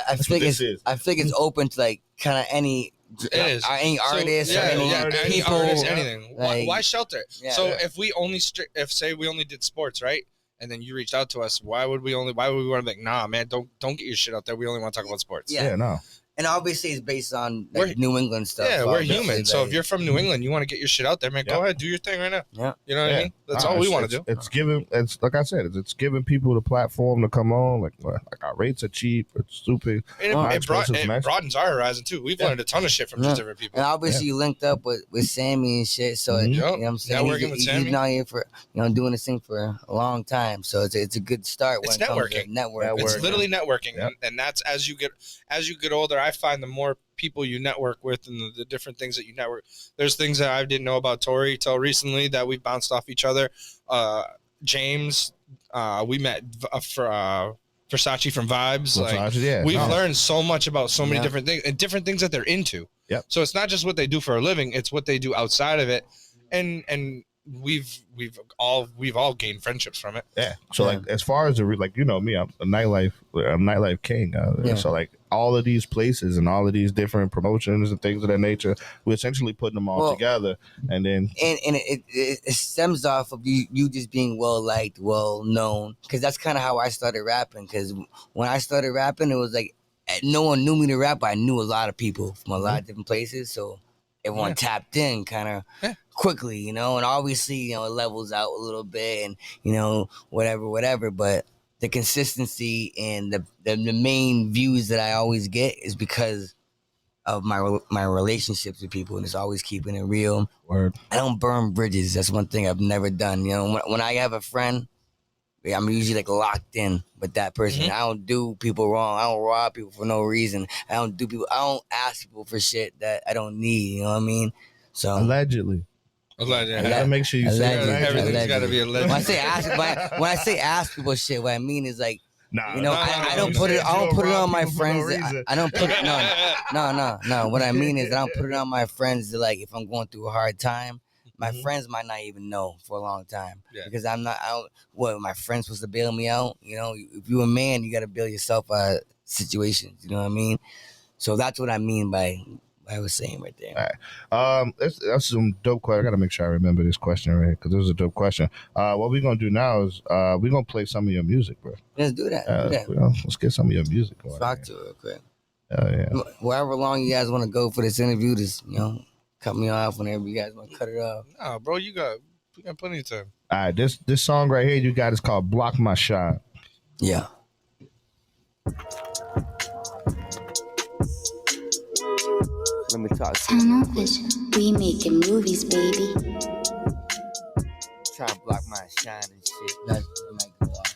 That's think what this is. I think it's open to like kind of any It is. any artist So, or any people. artist, anything. like- why shelter? Yeah. So Yeah. if we only say we only did sports, right? And then you reached out to us, why would we want to be like, nah, man, don't get your shit out there. We only want to talk about sports. Yeah. Yeah, no. And obviously it's based on We're- like New England stuff. Yeah, we're obviously, human. So like- if you're from New England, you want to get your shit out there, man, go Yeah. ahead, do your thing right now. Yeah. You know what I mean? That's all we want to do. It's giving. It's like I said. It's giving people the platform to come on. Like our rates are cheap. It's stupid. And Well, it expensive match. broadens our horizon too. We've learned a ton of shit from just different people. And obviously you linked up with Sammy and shit. So Mhm. you know Yep. what I'm saying? Networking with Sammy. He's been out here for doing this thing for a long time. So it's a good start when It's it comes to networking. network. Network. It's literally networking, Yeah. and that's as you get older. I find the more people you network with and the different things that you network. There's things that I didn't know about Tori till recently that we bounced off each other. James, we met for Versace from Vibes. We've learned so much about so many different things and different things that they're into. Yep. So it's not just what they do for a living; it's what they do outside of it, and we've all gained friendships from it. Yeah. So like as far as like me, I'm a nightlife king. So like all of these places and all of these different promotions and things of that nature, we're essentially putting them all together, and then it stems off of you just being well liked, well known, because that's kind of how I started rapping. Because when I started rapping, it was like no one knew me to rap, but I knew a lot of people from a lot of different places, so everyone tapped in kind of quickly, and obviously, it levels out a little bit and, whatever, but the consistency and the main views that I always get is because of my relationships with people, and it's always keeping it real. Word. I don't burn bridges. That's one thing I've never done. When I have a friend, I'm usually like locked in with that person. I don't do people wrong. I don't rob people for no reason. I don't ask people for shit that I don't need. You know what I mean? So allegedly. I gotta make sure you say that. Everything's gotta be alleged. When I say ask people shit, what I mean is like, I don't you put it. I don't put it on my friends. I don't put it. No. What I mean is I don't put it on my friends that, like, if I'm going through a hard time, my friends might not even know for a long time because I'm not out. What, my friends supposed to bail me out? If you're a man, you got to bail yourself out of situations. You know what I mean? So that's what I mean by what I was saying right there. All right. That's some dope question. I got to make sure I remember this question right because this is a dope question. What we're going to do now is we're going to play some of your music, bro. Let's do that. Let's get some of your music going. Talk to it real quick. Yeah. However long you guys want to go for this interview, just, cut me off whenever you guys want to cut it off. Nah, bro, we got plenty of time. All right, this song right here you got is called Block My Shine. Yeah. Let me talk to you. Tunnel vision. We making movies, baby. Try to block my shine and shit. That's what might go off.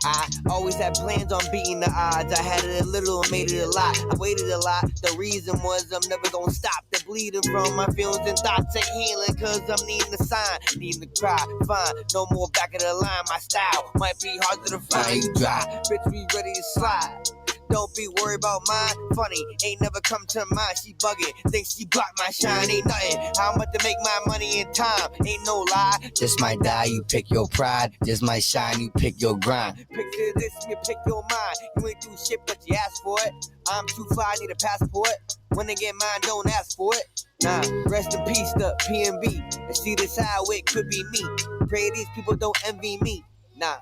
I always had plans on beating the odds. I had it a little and made it a lot. I waited a lot. The reason was I'm never gonna stop. The bleeding from my feelings and thoughts ain't healing, cause I'm needing the sign, needing to cry. Fine, no more back of the line. My style might be hard to define. You dry, bitch, we ready to slide. Don't be worried about mine. Funny, ain't never come to mind. She bugging, thinks she blocked my shine. Ain't nothing. How much to make my money in time? Ain't no lie. Just might die, you pick your pride. Just might shine, you pick your grind. Picture this, you pick your mind. You ain't do shit, but you asked for it. I'm too fly, need a passport. When they get mine, don't ask for it. Nah, rest in peace, the PNB. And see this how it could be me. Pray these people don't envy me. Nah,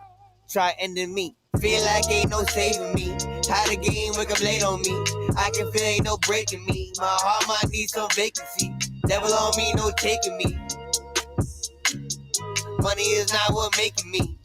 try ending me. Feel like ain't no saving me. How the game wake up late on me. I can feel ain't no breaking me. My heart might need some vacancy. Devil on me, no taking me. Money is not what making me.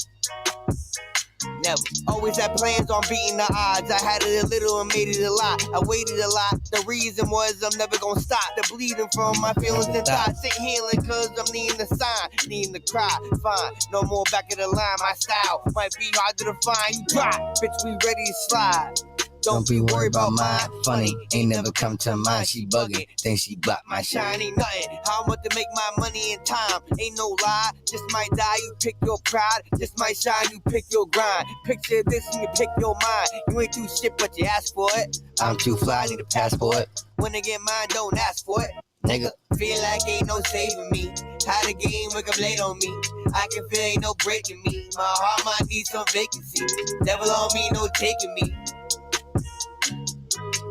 Never. Always had plans on beating the odds. I had it a little and made it a lot. I waited a lot. The reason was I'm never gonna stop. The bleeding from my feelings and thoughts ain't healing, cause I'm needing the sign, needing to cry. Fine, no more back of the line. My style might be hard to define. You dry, bitch, we ready to slide. Don't be worried about mine. Funny, ain't never come to mind. She bugging, think she blocked my shine. Ain't nothing. How much to make my money in time? Ain't no lie. Just might die, you pick your pride. Just might shine, you pick your grind. Picture this and you pick your mind. You ain't do shit, but you asked for it. I'm too fly, need a passport. When they get mine, don't ask for it. Nigga, feel like ain't no saving me. How the game wake up late on me. I can feel ain't no breaking me. My heart might need some vacancy. Devil on me, no taking me.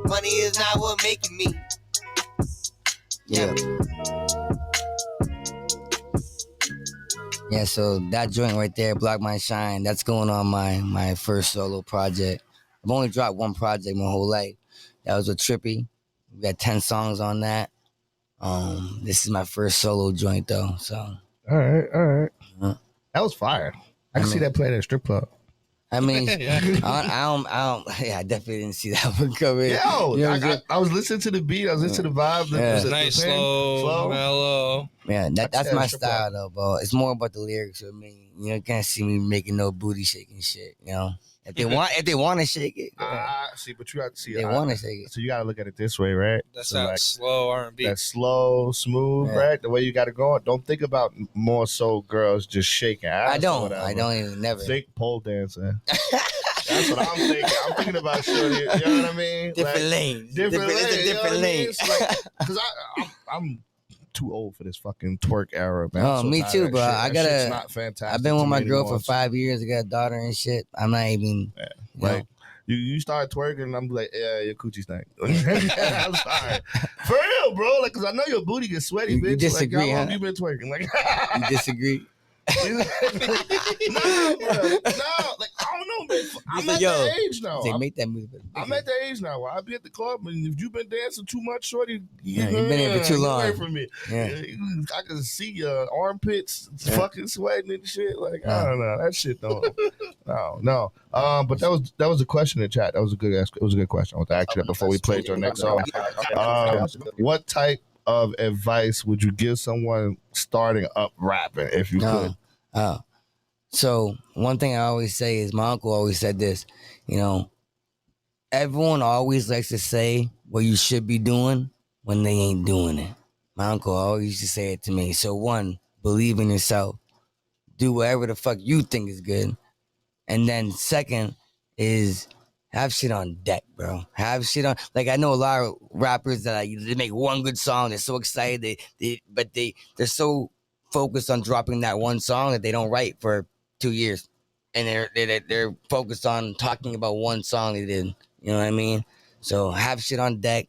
Money is not what making me. Yeah. Yeah, so that joint right there, Block My Shine, that's going on my first solo project. I've only dropped one project my whole life. That was with Trippy. We got 10 songs on that. This is my first solo joint though, so. All right. That was fire. I can see that playing at a strip club. I mean, I definitely didn't see that one coming. Yo, you know I was listening to the beat. I was listening to the vibe. The nice, slow, mellow. Yeah, that's my style though, bro. It's more about the lyrics with me. You can't see me making no booty shaking shit, If they want to shake it, see, but you have to see. they want to shake it. So you got to look at it this way, right? That's so that like, slow R&B. that slow, smooth, Yeah. right? The way you got to go. Don't think about more so girls just shaking ass. I don't even never. Think pole dancing. That's what I'm thinking. I'm thinking about shorty. You know what I mean? Different like, lanes. Different lanes. It's a different lane. Because I'm too old for this fucking twerk era, man. Oh, me too, bro. That shit's not fantastic. I've been with my girl anymore. for 5 years. I got a daughter and shit. I'm not even. Yeah. You know. Like you start twerking, and I'm like, yeah, your coochie stank. I'm sorry, for real, bro. Like, cause I know your booty gets sweaty, bitch. You disagree, like, how long huh? you been twerking? Like, You disagree? no, bro. No, like I don't know, man. I'm at that age now. They make that move. I'm at the age now where I be at the club, and if you've been dancing too much, shorty, you've been here for too long. Get away from me. Yeah. I can see your armpits fucking sweating and shit. Like I don't know, that shit don't. no. But that was a question in the chat. That was a good question. I want to ask you that before we play to our next song. What type of advice would you give someone starting up rapping if you could? So one thing I always say is my uncle always said this, everyone always likes to say what you should be doing when they ain't doing it. My uncle always used to say it to me. So one, believe in yourself. Do whatever the fuck you think is good. And then second is have shit on deck, bro. Have shit on. Like I know a lot of rappers that they make one good song. They're so excited, but they're so focused on dropping that one song that they don't write for 2 years, and they're focused on talking about one song they did. You know what I mean? So have shit on deck,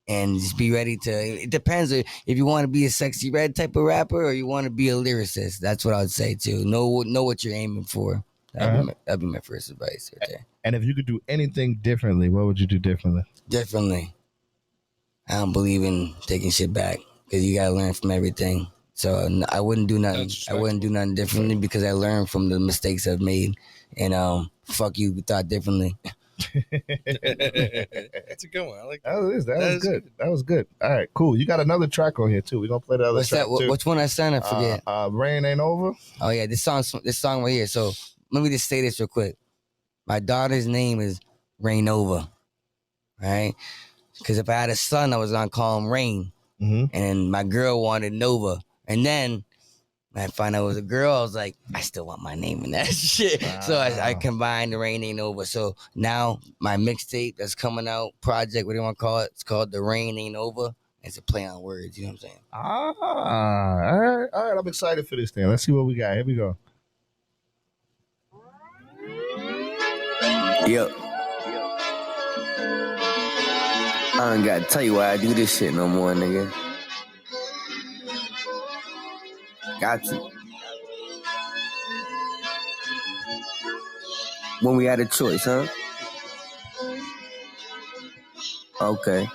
and just be ready to. It depends if you want to be a sexy red type of rapper or you want to be a lyricist. That's what I would say too. Know what you're aiming for. That'd be my first advice right there. And if you could do anything differently, what would you do differently? Differently. I don't believe in taking shit back because you gotta learn from everything. So I wouldn't do nothing. I wouldn't do nothing differently because I learned from the mistakes I've made. And fuck you, we thought differently. That's a good one. I like that. That was good. All right, cool. You got another track on here too. We're gonna play the other track too. Which one I sang? I forget. Rain Ain't Over. Oh yeah, this song right here. So let me just say this real quick. My daughter's name is Rain Over, right? Because if I had a son, I was gonna call him Rain, and my girl wanted Nova. And then when I found out it was a girl, I was like, I still want my name in that shit. Wow. So I combined the Rain Ain't Over. So now my mixtape that's coming out, project, what do you want to call it? It's called The Rain Ain't Over. It's a play on words, you know what I'm saying? All right. I'm excited for this thing. Let's see what we got. Here we go. Yo. I ain't gotta tell you why I do this shit no more, nigga. Got to. When we had a choice, huh? Okay.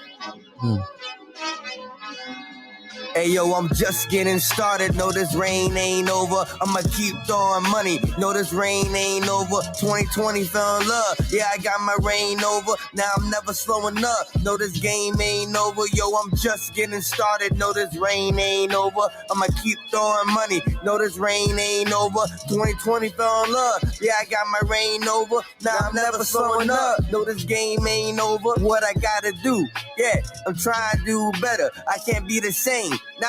Hey yo, I'm just getting started. No, this rain ain't over. I'ma keep throwing money. No, this rain ain't over. 2020 fell in love. Yeah, I got my rain over. Now I'm never slowing up. No, this game ain't over. Yo, I'm just getting started. No, this rain ain't over. I'ma keep throwing money. No, this rain ain't over. 2020 fell in love. Yeah, I got my rain over. Now I'm never slowing up. No, this game ain't over. What I gotta do? Yeah, I'm trying to do better. I can't be the same. Nah,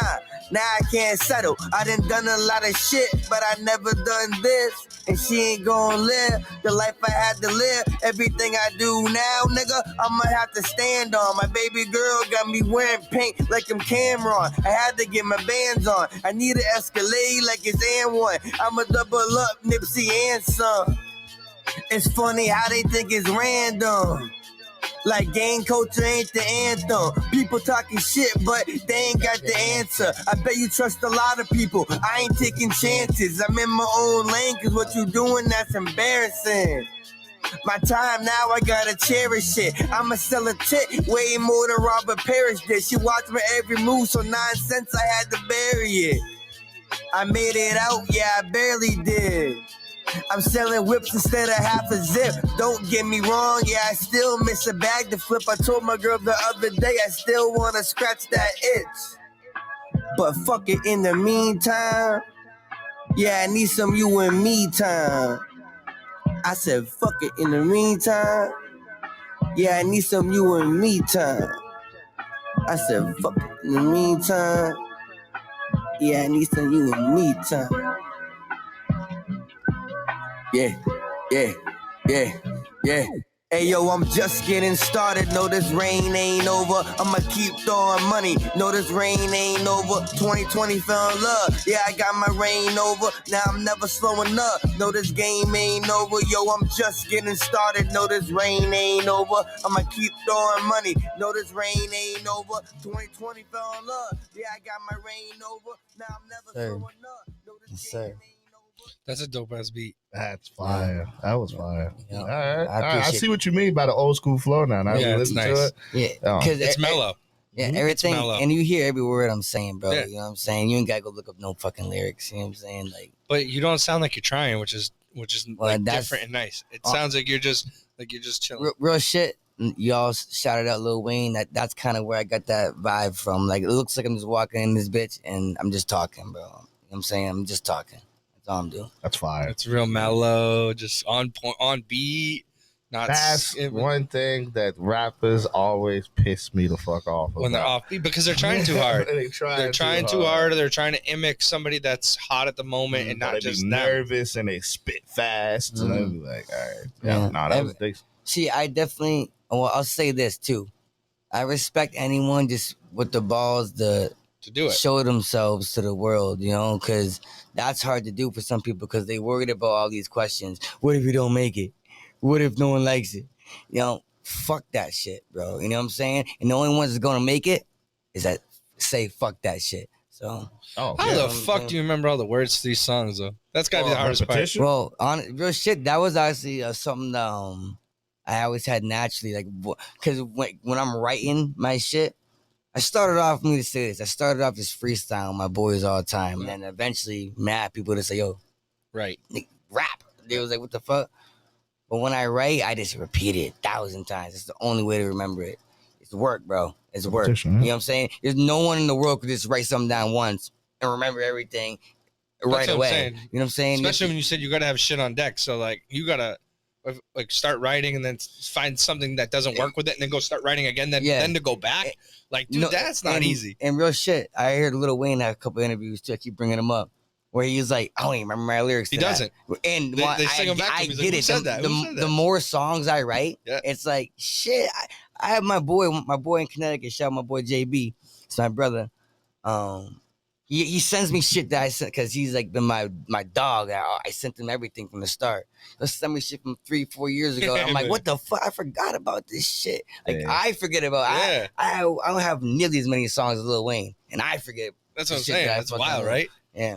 now I can't settle. I done a lot of shit, but I never done this. And she ain't gonna live the life I had to live. Everything I do now, nigga, I'ma have to stand on. My baby girl got me wearing pink like I'm Cameron. I had to get my bands on. I need an Escalade like it's N1. I'ma double up Nipsey and some. It's funny how they think it's random. Like gang culture ain't the anthem. People talking shit, but they ain't got the answer. I bet you trust a lot of people. I ain't taking chances. I'm in my own lane, cause what you doing, that's embarrassing. My time now, I gotta cherish it. I'ma sell a tit way more than Robert Parrish did. She watched my every move, so 9 cents I had to bury it. I made it out, yeah, I barely did. I'm selling whips instead of half a zip. Don't get me wrong, yeah, I still miss a bag to flip. I told my girl the other day I still wanna scratch that itch. But fuck it, in the meantime, yeah, I need some you and me time. I said, fuck it. In the meantime, yeah, I need some you and me time. I said, fuck it. In the meantime, yeah, I need some you and me time. Yeah, yeah, yeah, yeah. Hey yo, I'm just getting started. No, this rain ain't over. I'ma keep throwing money. No, this rain ain't over. 2020 fell in love. Yeah, I got my rain over. Now I'm never slowing up. No, this game ain't over. Yo, I'm just getting started. No, this rain ain't over. I'ma keep throwing money. No, this rain ain't over. 2020 fell in love. Yeah, I got my rain over. Now I'm never slowing up. No, this game ain't over. That's a dope ass beat. That's fire. That was fire. Yeah. All right. I I appreciate see what you mean by the old school flow now. Now Yeah, we it's listen nice. to it. Yeah, Oh. because It's mellow. Yeah, Mhm. everything, mellow. and you hear every word I'm saying, bro. Yeah. You know what I'm saying? You ain't gotta go look up no fucking lyrics. You know what I'm saying? Like, But you don't sound like you're trying, which is Well, like that's- different and nice. It sounds like you're just chilling. real shit. Y'all shouted out Lil Wayne. That's kind of where I got that vibe from. Like, it looks like I'm just walking in this bitch and I'm just talking, bro. You know what I'm saying? I'm just talking. That's all I'm doing. That's fire. It's real mellow, just on point, on beat. Not That's s- one thing that rappers always piss me the fuck off when they're about. offbeat because they're trying too hard. They're They're trying too hard. Or they're trying to mimic somebody that's hot at the moment and Or not they just be them. nervous and they spit fast. And I be like, all right. Yeah, Yeah. no, that was they, See, I definitely, well, I'll say this too. I respect anyone just with the balls to To do it. show themselves to the world, you know, because that's hard to do for some people because they worried about all these questions. What if you don't make it? What if no one likes it? You know, fuck that shit, bro. You know what I'm saying? And the only ones that's gonna make it is that say fuck that shit. So, oh, How yeah. the fuck do you remember all the words to these songs though? That's gotta be the hardest part. repetition? bro, on real shit, that was actually something that I always had naturally, like, because when I'm writing my shit, I started off, let me just say this, I started off just freestyle with my boys all the time, and then eventually mad people to say, yo, Right. like, rap. They was like, what the fuck? But when I write, I just repeat it 1,000 times. It's the only way to remember it. It's work, bro. It's work. Repetition, You huh? know what I'm saying? There's no one in the world could just write something down once and remember everything right what I'm away. saying. You know what I'm saying? Especially when you said you gotta have shit on deck. So like you gotta like start writing and then find something that doesn't work with it and then go start writing again. Then to go back. Like dude, No, that's not easy. And real shit, I heard Lil Wayne have a couple interviews too. I keep bringing him up. Where he's like, I don't even remember my lyrics. He to that. doesn't. And They sing them back to I him. He's get like, it. Who said that? Who said The that? more songs I write, Yeah. it's like shit. I have my boy in Connecticut. Shout out my boy JB. It's my brother. He sends me shit that I sent because he's like been my dog. I sent him everything from the start. He'll send me shit from 3-4 years ago. I'm like, what the fuck? I forgot about this shit. Like Yeah. I forget about. Yeah. I don't have nearly as many songs as Lil Wayne, and I forget. That's what I'm the shit saying. that I That's fucking wild, know. right? Yeah.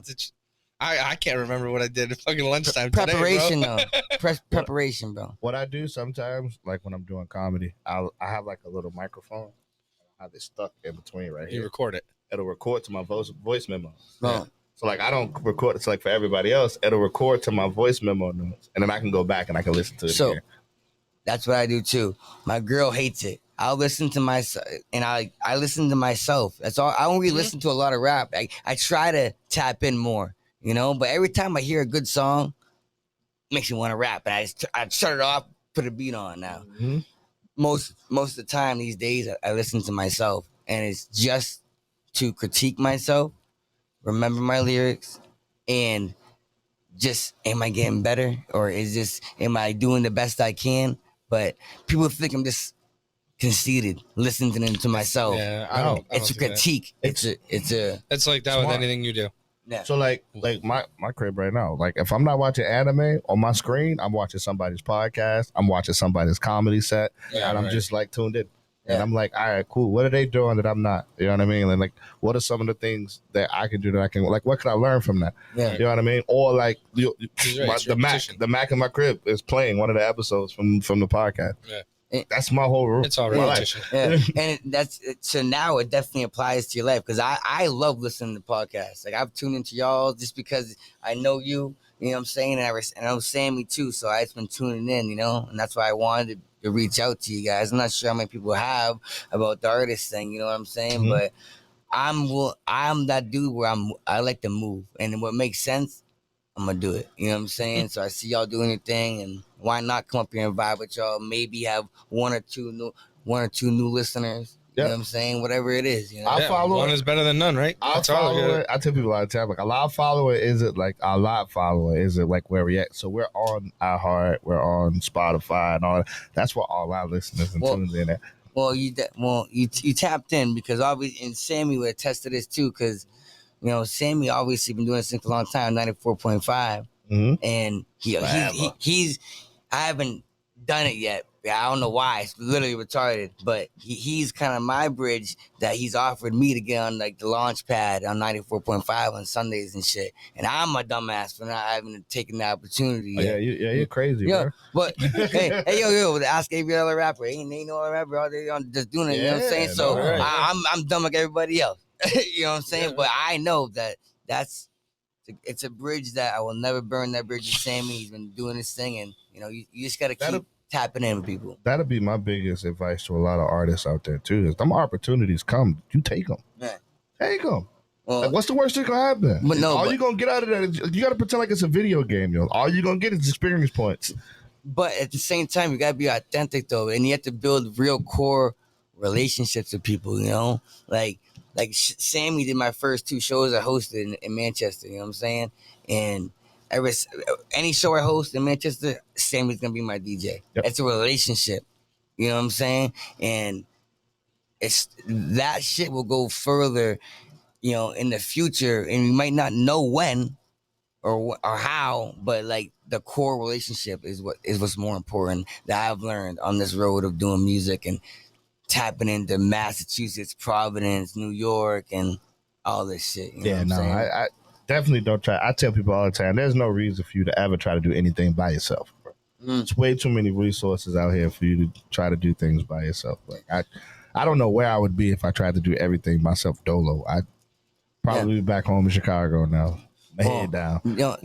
I can't remember what I did at fucking lunchtime Preparation today, though. Preparation, bro. What I do sometimes, like when I'm doing comedy, I have like a little microphone. I have it stuck in between right bro. You here. record it. It'll record to my voice memo. Bro, So like I don't record. It's like for everybody else, it'll record to my voice memo notes, and then I can go back and I can listen to it So- again. that's what I do too. My girl hates it. I'll listen to myself, and I listen to myself. That's all. I don't really listen to a lot of rap. I try to tap in more, you know. But every time I hear a good song, it makes me want to rap, and I shut it off, put a beat on. Now, Mhm. most of the time these days, I listen to myself, and it's just to critique myself, remember my lyrics, and just am I getting better, or am I doing the best I can? But people think I'm just conceited, listening to myself. Yeah, I don't It's a see that. critique. It's a It's like that Smart. with anything you do. yeah. So like my crib right now, like if I'm not watching anime on my screen, I'm watching somebody's podcast, I'm watching somebody's comedy set, Yeah, and I'm right. just like tuned in. Yeah. And I'm like, all right, cool. What are they doing that I'm not? You know what I mean? And like, what are some of the things that I can do that I can like? What can I learn from that? Yeah. You know what I mean? Or like, He's right, it's the repetition. Mac in my crib is playing one of the episodes from the podcast. Yeah. That's my whole room. It's all my life. repetition. Yeah, and so now it definitely applies to your life because I love listening to podcasts. Like I've tuned into y'all just because I know you. You know what I'm saying? And I know Sammy too, so I've been tuning in. You know, and that's why I wanted to reach out to you guys. I'm not sure how many people have about the artist thing. You know what I'm saying? Mhm. But I'm that dude where I like to move, and what makes sense. I'm gonna do it. You know what I'm saying? So I see y'all doing your thing, and why not come up here and vibe with y'all? Maybe have one or two new listeners. You know what I'm saying? Whatever it is, you know. I follow one it. is better than none, right? I That's all. follow it. I tell people all the time, like a lot follower isn't like a lot follower isn't like where we at. So we're on iHeart, we're on Spotify, and all. That's where all our listeners and tunes in at. Well, you tapped in because obviously, and Sammy would attest to this too, because you know Sammy obviously been doing this thing for a long time, 94.5, and he's I haven't done it yet. I don't know why. It's literally retarded, but he's kind of my bridge that he's offered me to get on like the launch pad on 94.5 on Sundays and shit. And I'm a dumbass for not having taken the opportunity. Oh, you're crazy, bro. But hey, yo, ask every other rapper. Ain't no other rapper out there just doing it. You know what I'm saying? So I'm dumb like everybody else. You know what I'm saying? But I know that it's a bridge that I will never burn. That bridge with Sammy. He's been doing this thing, and you know, you just gotta keep tapping in with people. That'll be my biggest advice to a lot of artists out there too. Is them opportunities come, you take them. Yeah. Take them. Well, like, what's the worst that can happen? But no, all you gonna get out of that is you gotta pretend like it's a video game, yo. All you gonna get is experience points. But at the same time, you gotta be authentic though, and you have to build real core relationships with people. You know, like Sammy did my first 2 shows I hosted in Manchester. You know what I'm saying? And any show I host in Manchester, Sammy's gonna be my DJ. Yep. It's a relationship. You know what I'm saying? And it's that shit will go further, you know, in the future, and you might not know when or how, but like the core relationship is what's more important that I've learned on this road of doing music and tapping into Massachusetts, Providence, New York, and all this shit. You know what I'm saying? I definitely don't try. I tell people all the time, there's no reason for you to ever try to do anything by yourself, bro. It's way too many resources out here for you to try to do things by yourself. Like I don't know where I would be if I tried to do everything myself dolo. I'd probably be back home in Chicago now. Head down. You know,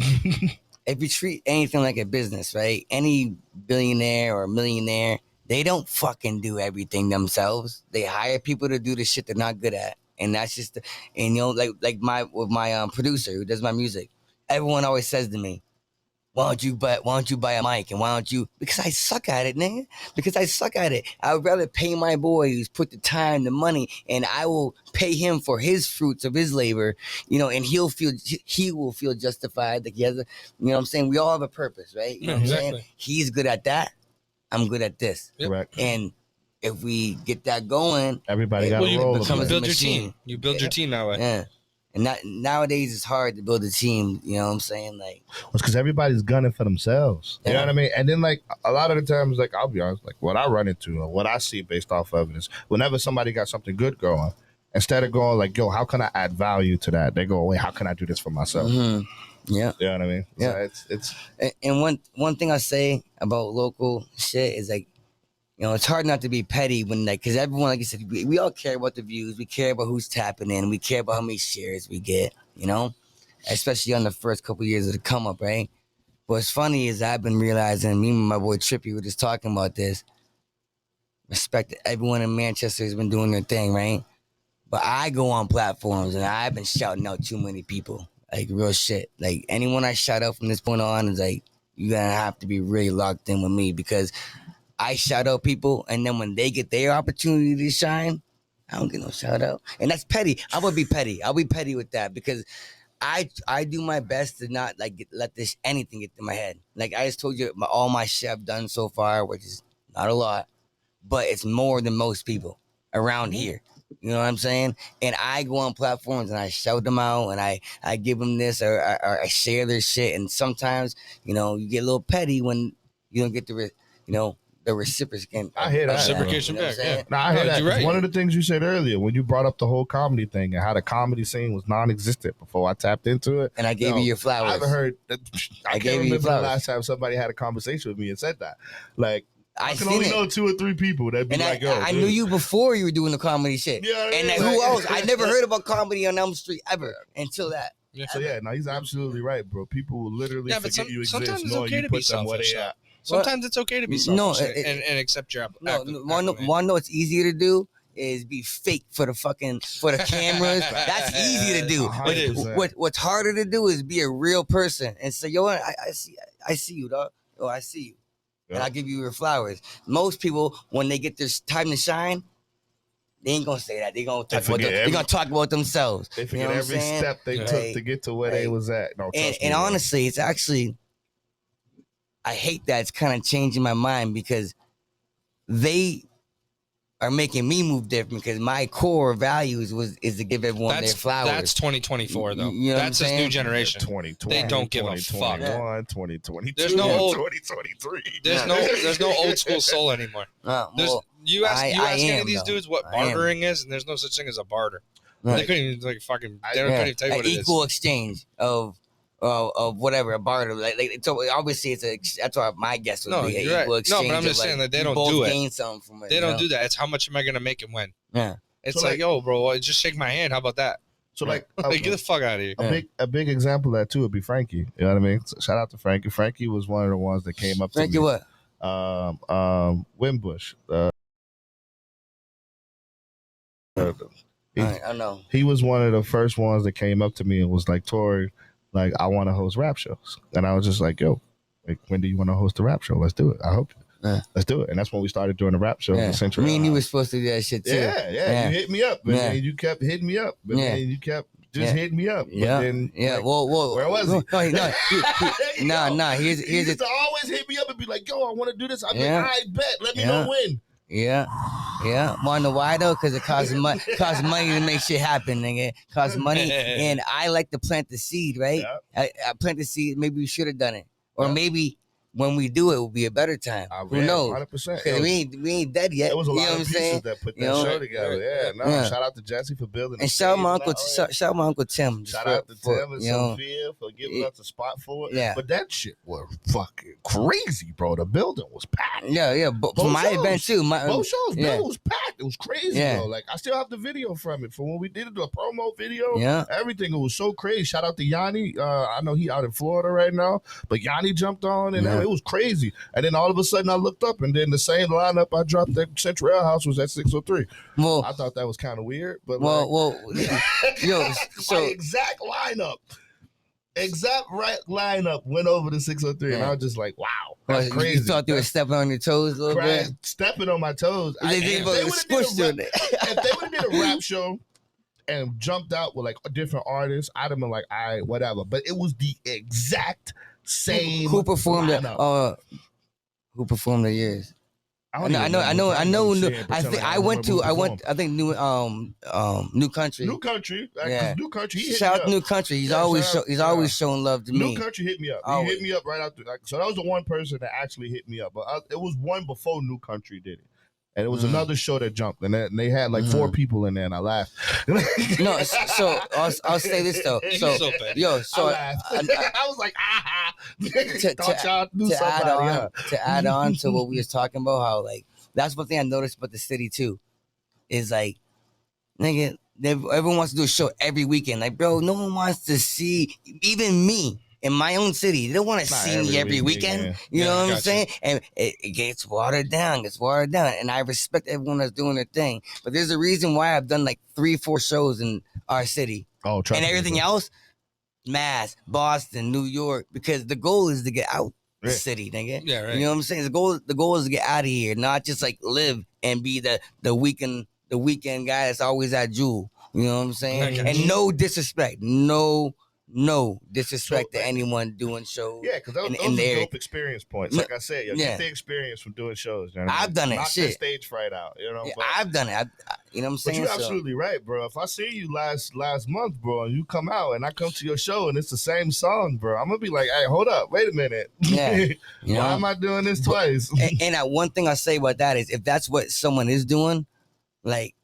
if you treat anything like a business, right? Any billionaire or millionaire, they don't fucking do everything themselves. They hire people to do the shit they're not good at. And that's just, and you know, like my producer who does my music, everyone always says to me, why don't you buy a mic, and why don't you, because I suck at it, nigga. Because I suck at it. I would rather pay my boy who's put the time, the money, and I will pay him for his fruits of his labor, you know, and he will feel justified that he has a, you know what I'm saying? We all have a purpose, right? You know what I'm saying? He's good at that. I'm good at this. Correct. And if we get that going, everybody got to roll. You build your team. You build your team that way. Yeah. And nowadays it's hard to build a team, you know what I'm saying? Like, it's because everybody's gunning for themselves. You know what I mean? And then like a lot of the times, like I'll be honest, like what I run into or what I see based off of it is whenever somebody got something good going, instead of going like, yo, how can I add value to that? They go, wait, how can I do this for myself? Mm-hmm. Yeah. You know what I mean? Yeah. So it's and one thing I say about local shit is like, you know, it's hard not to be petty when, like, because everyone, like you said, we all care about the views. We care about who's tapping in. We care about how many shares we get, you know, especially on the first couple of years of the come up, right? What's funny is I've been realizing, me and my boy Trippy were just talking about this. Respect to everyone in Manchester has been doing their thing, right? But I go on platforms and I've been shouting out too many people, like real shit. Like anyone I shout out from this point on is like, you're going to have to be really locked in with me because I shout out people, and then when they get their opportunity to shine, I don't get no shout out. And that's petty. I would be petty. I'll be petty with that because I do my best to not like let anything get to my head. Like I just told you, all my shit I've done so far, which is not a lot, but it's more than most people around here. You know what I'm saying? And I go on platforms and I shout them out and I give them this or I share their shit. And sometimes, you know, you get a little petty when you don't get the, the reciprocation. I hear that. Reciprocation back. Yeah. No, I hear that. Right. One of the things you said earlier when you brought up the whole comedy thing and how the comedy scene was non-existent before I tapped into it. And I gave you your flowers. I haven't heard that. I can't gave remember you the last time somebody had a conversation with me and said that. Like, I can only know 2 or 3 people that be and like, yo. I knew you before you were doing the comedy shit. Yeah, and who else? I never heard about comedy on Elm Street ever until that. Yeah. So yeah, no, he's absolutely right, bro. People will literally forget you exist. Sometimes it's knowing okay you to put be them where selfish. they at. Sometimes it's okay to be selfish and accept your No, one know it's easier to do is be fake for the cameras. That's easy to do. 100%. What's harder to do is be a real person and say, yo, I see you, dog. Oh, I see you. Yep. And I'll give you your flowers. Most people, when they get their time to shine, they ain't gonna say that. They're gonna talk about themselves. They forget every step they took to get to where they was at. No, and honestly, it's actually, I hate that it's kind of changing my mind because they are making me move different because my core values is to give everyone their flowers. That's 2024 though. You know that's this new generation. 2020. They don't give a fuck. 2022. There's no old 2023. There's no old school soul anymore. You ask any of these dudes what bartering is, and there's no such thing as a barter. Right. They couldn't even couldn't even tell you what it is. Equal exchange of whatever, a barter. So obviously that's what my guess would be. You're Equal right. exchange. No, but I'm just saying that they don't both do it. Gain something from it. They don't do that. It's how much am I gonna make and when. Yeah. It's so like, yo, bro, just shake my hand. How about that? So like get the fuck out of here. A big example of that too would be Frankie. You know what I mean? So shout out to Frankie. Frankie was one of the ones that came up to Frankie me. what? Wimbush. I know. He was one of the first ones that came up to me and was like, Tori, like, I want to host rap shows. And I was just like, yo, like, when do you want to host a rap show? Let's do it. I hope. Let's do it. And that's when we started doing the rap show. Yeah. Central. Me and you were supposed to do that shit too. Yeah. You hit me up. But then you kept hitting me up. But then you kept just hitting me up. But then, like, whoa. Where was he? No. Here's he used to always hit me up and be like, yo, I want to do this. I'm like, I bet. Let me know when. Yeah. Wanna know why though? Because it costs money. Costs money to make shit happen, nigga. It costs money, and I like to plant the seed, right? Yeah. I plant the seed. Maybe we should have done it, or maybe when we do it, will be a better time. Who knows? 100%. Because we ain't dead yet. There was a lot of pieces saying? that put that show together. Shout out to Jesse for building. And shout out my uncle. Shout out my uncle Tim. Shout out to Tim and Sophia for giving us a spot for it. Yeah. But that shit was fucking crazy, bro. The building was packed. Yeah. But for my event too, both shows, building was packed. It was crazy, bro. Like I still have the video from it. From when we did the promo video. Yeah. Everything. It was so crazy. Shout out to Yanni. I know he out in Florida right now, but Yanni jumped on and it was crazy. And then all of a sudden I looked up and then the same lineup I dropped at Central Ale House was at 603. Well, I thought that was kind of weird, but yo, so my exact right lineup went over to 603 and I was just like, wow, that's crazy. You thought they were stepping on your toes a little bit? Stepping on my toes. If they would have did a rap show and jumped out with like a different artist, I'd have been like, all right, whatever. But it was the exact same. Who performed it? Who performed the years? I know. I went. I think New Country. New Country. New Country. Shout out to New Country. He's always showing love to me. New Country hit me up. He hit me up right after. So that was the one person that actually hit me up. But it was one before New Country did it. And it was another show that jumped, and they had like 4 people in there, and I laughed. No, so I'll say this though. So I was like, thought y'all knew somebody. To add on to what we was talking about, how like that's one thing I noticed about the city too, is like, nigga, everyone wants to do a show every weekend. Like, bro, no one wants to see even me. In my own city, they don't want to see me every weekend. You know what I'm saying? And it gets watered down. And I respect everyone that's doing their thing. But there's a reason why I've done like 3-4 shows in our city. Oh, and everything else, Mass, Boston, New York, because the goal is to get out the city, nigga. Yeah, right. You know what I'm saying? The goal is to get out of here, not just like live and be the weekend guy that's always at Jewel. You know what I'm saying? And no disrespect, no disrespect to anyone doing shows. Yeah, because those are dope experience points. Like I said, get the experience from doing shows. You know I've done it. Knock the stage fright out. You know, I've done it. You know what I'm saying? But you're absolutely right, bro. If I see you last month, bro, and you come out and I come to your show and it's the same song, bro, I'm gonna be like, hey, hold up, wait a minute. Yeah. Why am I doing this twice? And one thing I say about that is, if that's what someone is doing, like,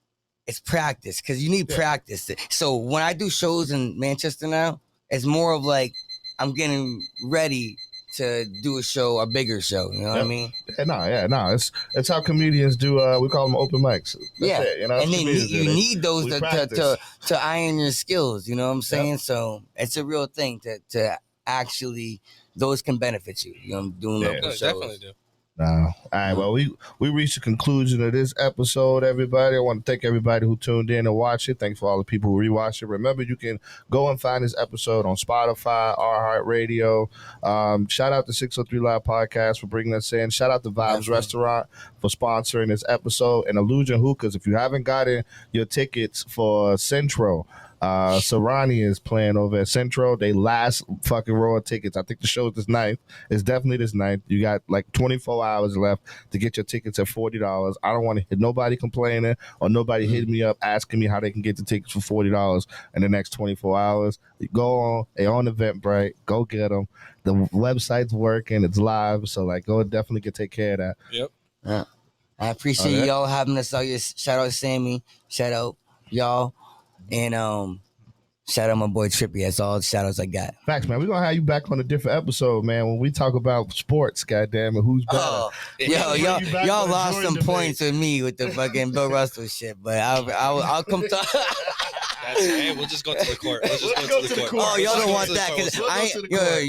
it's practice, because you need practice. So when I do shows in Manchester now, it's more of like I'm getting ready to do a bigger show. You know what I mean? No. It's how comedians do. We call them open mics. That's it, you know? And then you need those to iron your skills. You know what I'm saying? So it's a real thing to actually, those can benefit you. You know, doing local shows. Definitely do. No. All right. Well, we reached the conclusion of this episode, everybody. I want to thank everybody who tuned in and watched it. Thanks for all the people who rewatched it. Remember, you can go and find this episode on Spotify, iHeartRadio. Shout out to 603 Live Podcast for bringing us in. Shout out to Vibes Restaurant for sponsoring this episode. And Illusion Hookahs, if you haven't gotten your tickets for Central, Sarani is playing over at Central. They last fucking row of tickets. I think the show is this ninth. It's definitely this ninth. You got like 24 hours left to get your tickets at $40. I don't want to hear nobody complaining or nobody hitting me up asking me how they can get the tickets for $40 in the next 24 hours. Go on. They on Eventbrite. Go get them. The website's working. It's live. So like, go definitely can take care of that. Yep. I appreciate y'all having us out here. Shout out Sammy. Shout out y'all. And shout out my boy Trippy. That's all the shout outs I got. Facts, man. We're gonna have you back on a different episode, man, when we talk about sports, goddamn it, who's better. Oh, y'all lost some points with me with the fucking Bill Russell shit, but I'll come to Hey, we'll just go to the court. We'll just go to the court. Oh, y'all don't want that because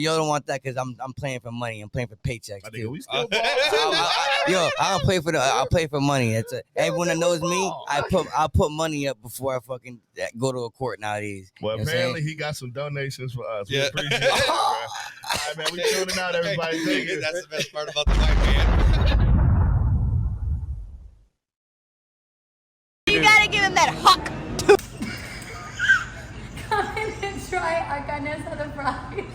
y'all don't want that because I'm playing for money. I'm playing for paychecks too. We still I don't play for I'll play for money. That's it. Everyone that knows me, I'll put money up before I fucking go to a court nowadays. Well, you know apparently he got some donations for us. Yeah. We appreciate it, man. All right, man. We tuning out, everybody. Thank you. That's the best part about the white man. You gotta give him that huck. Come in and try our carnes a the fries.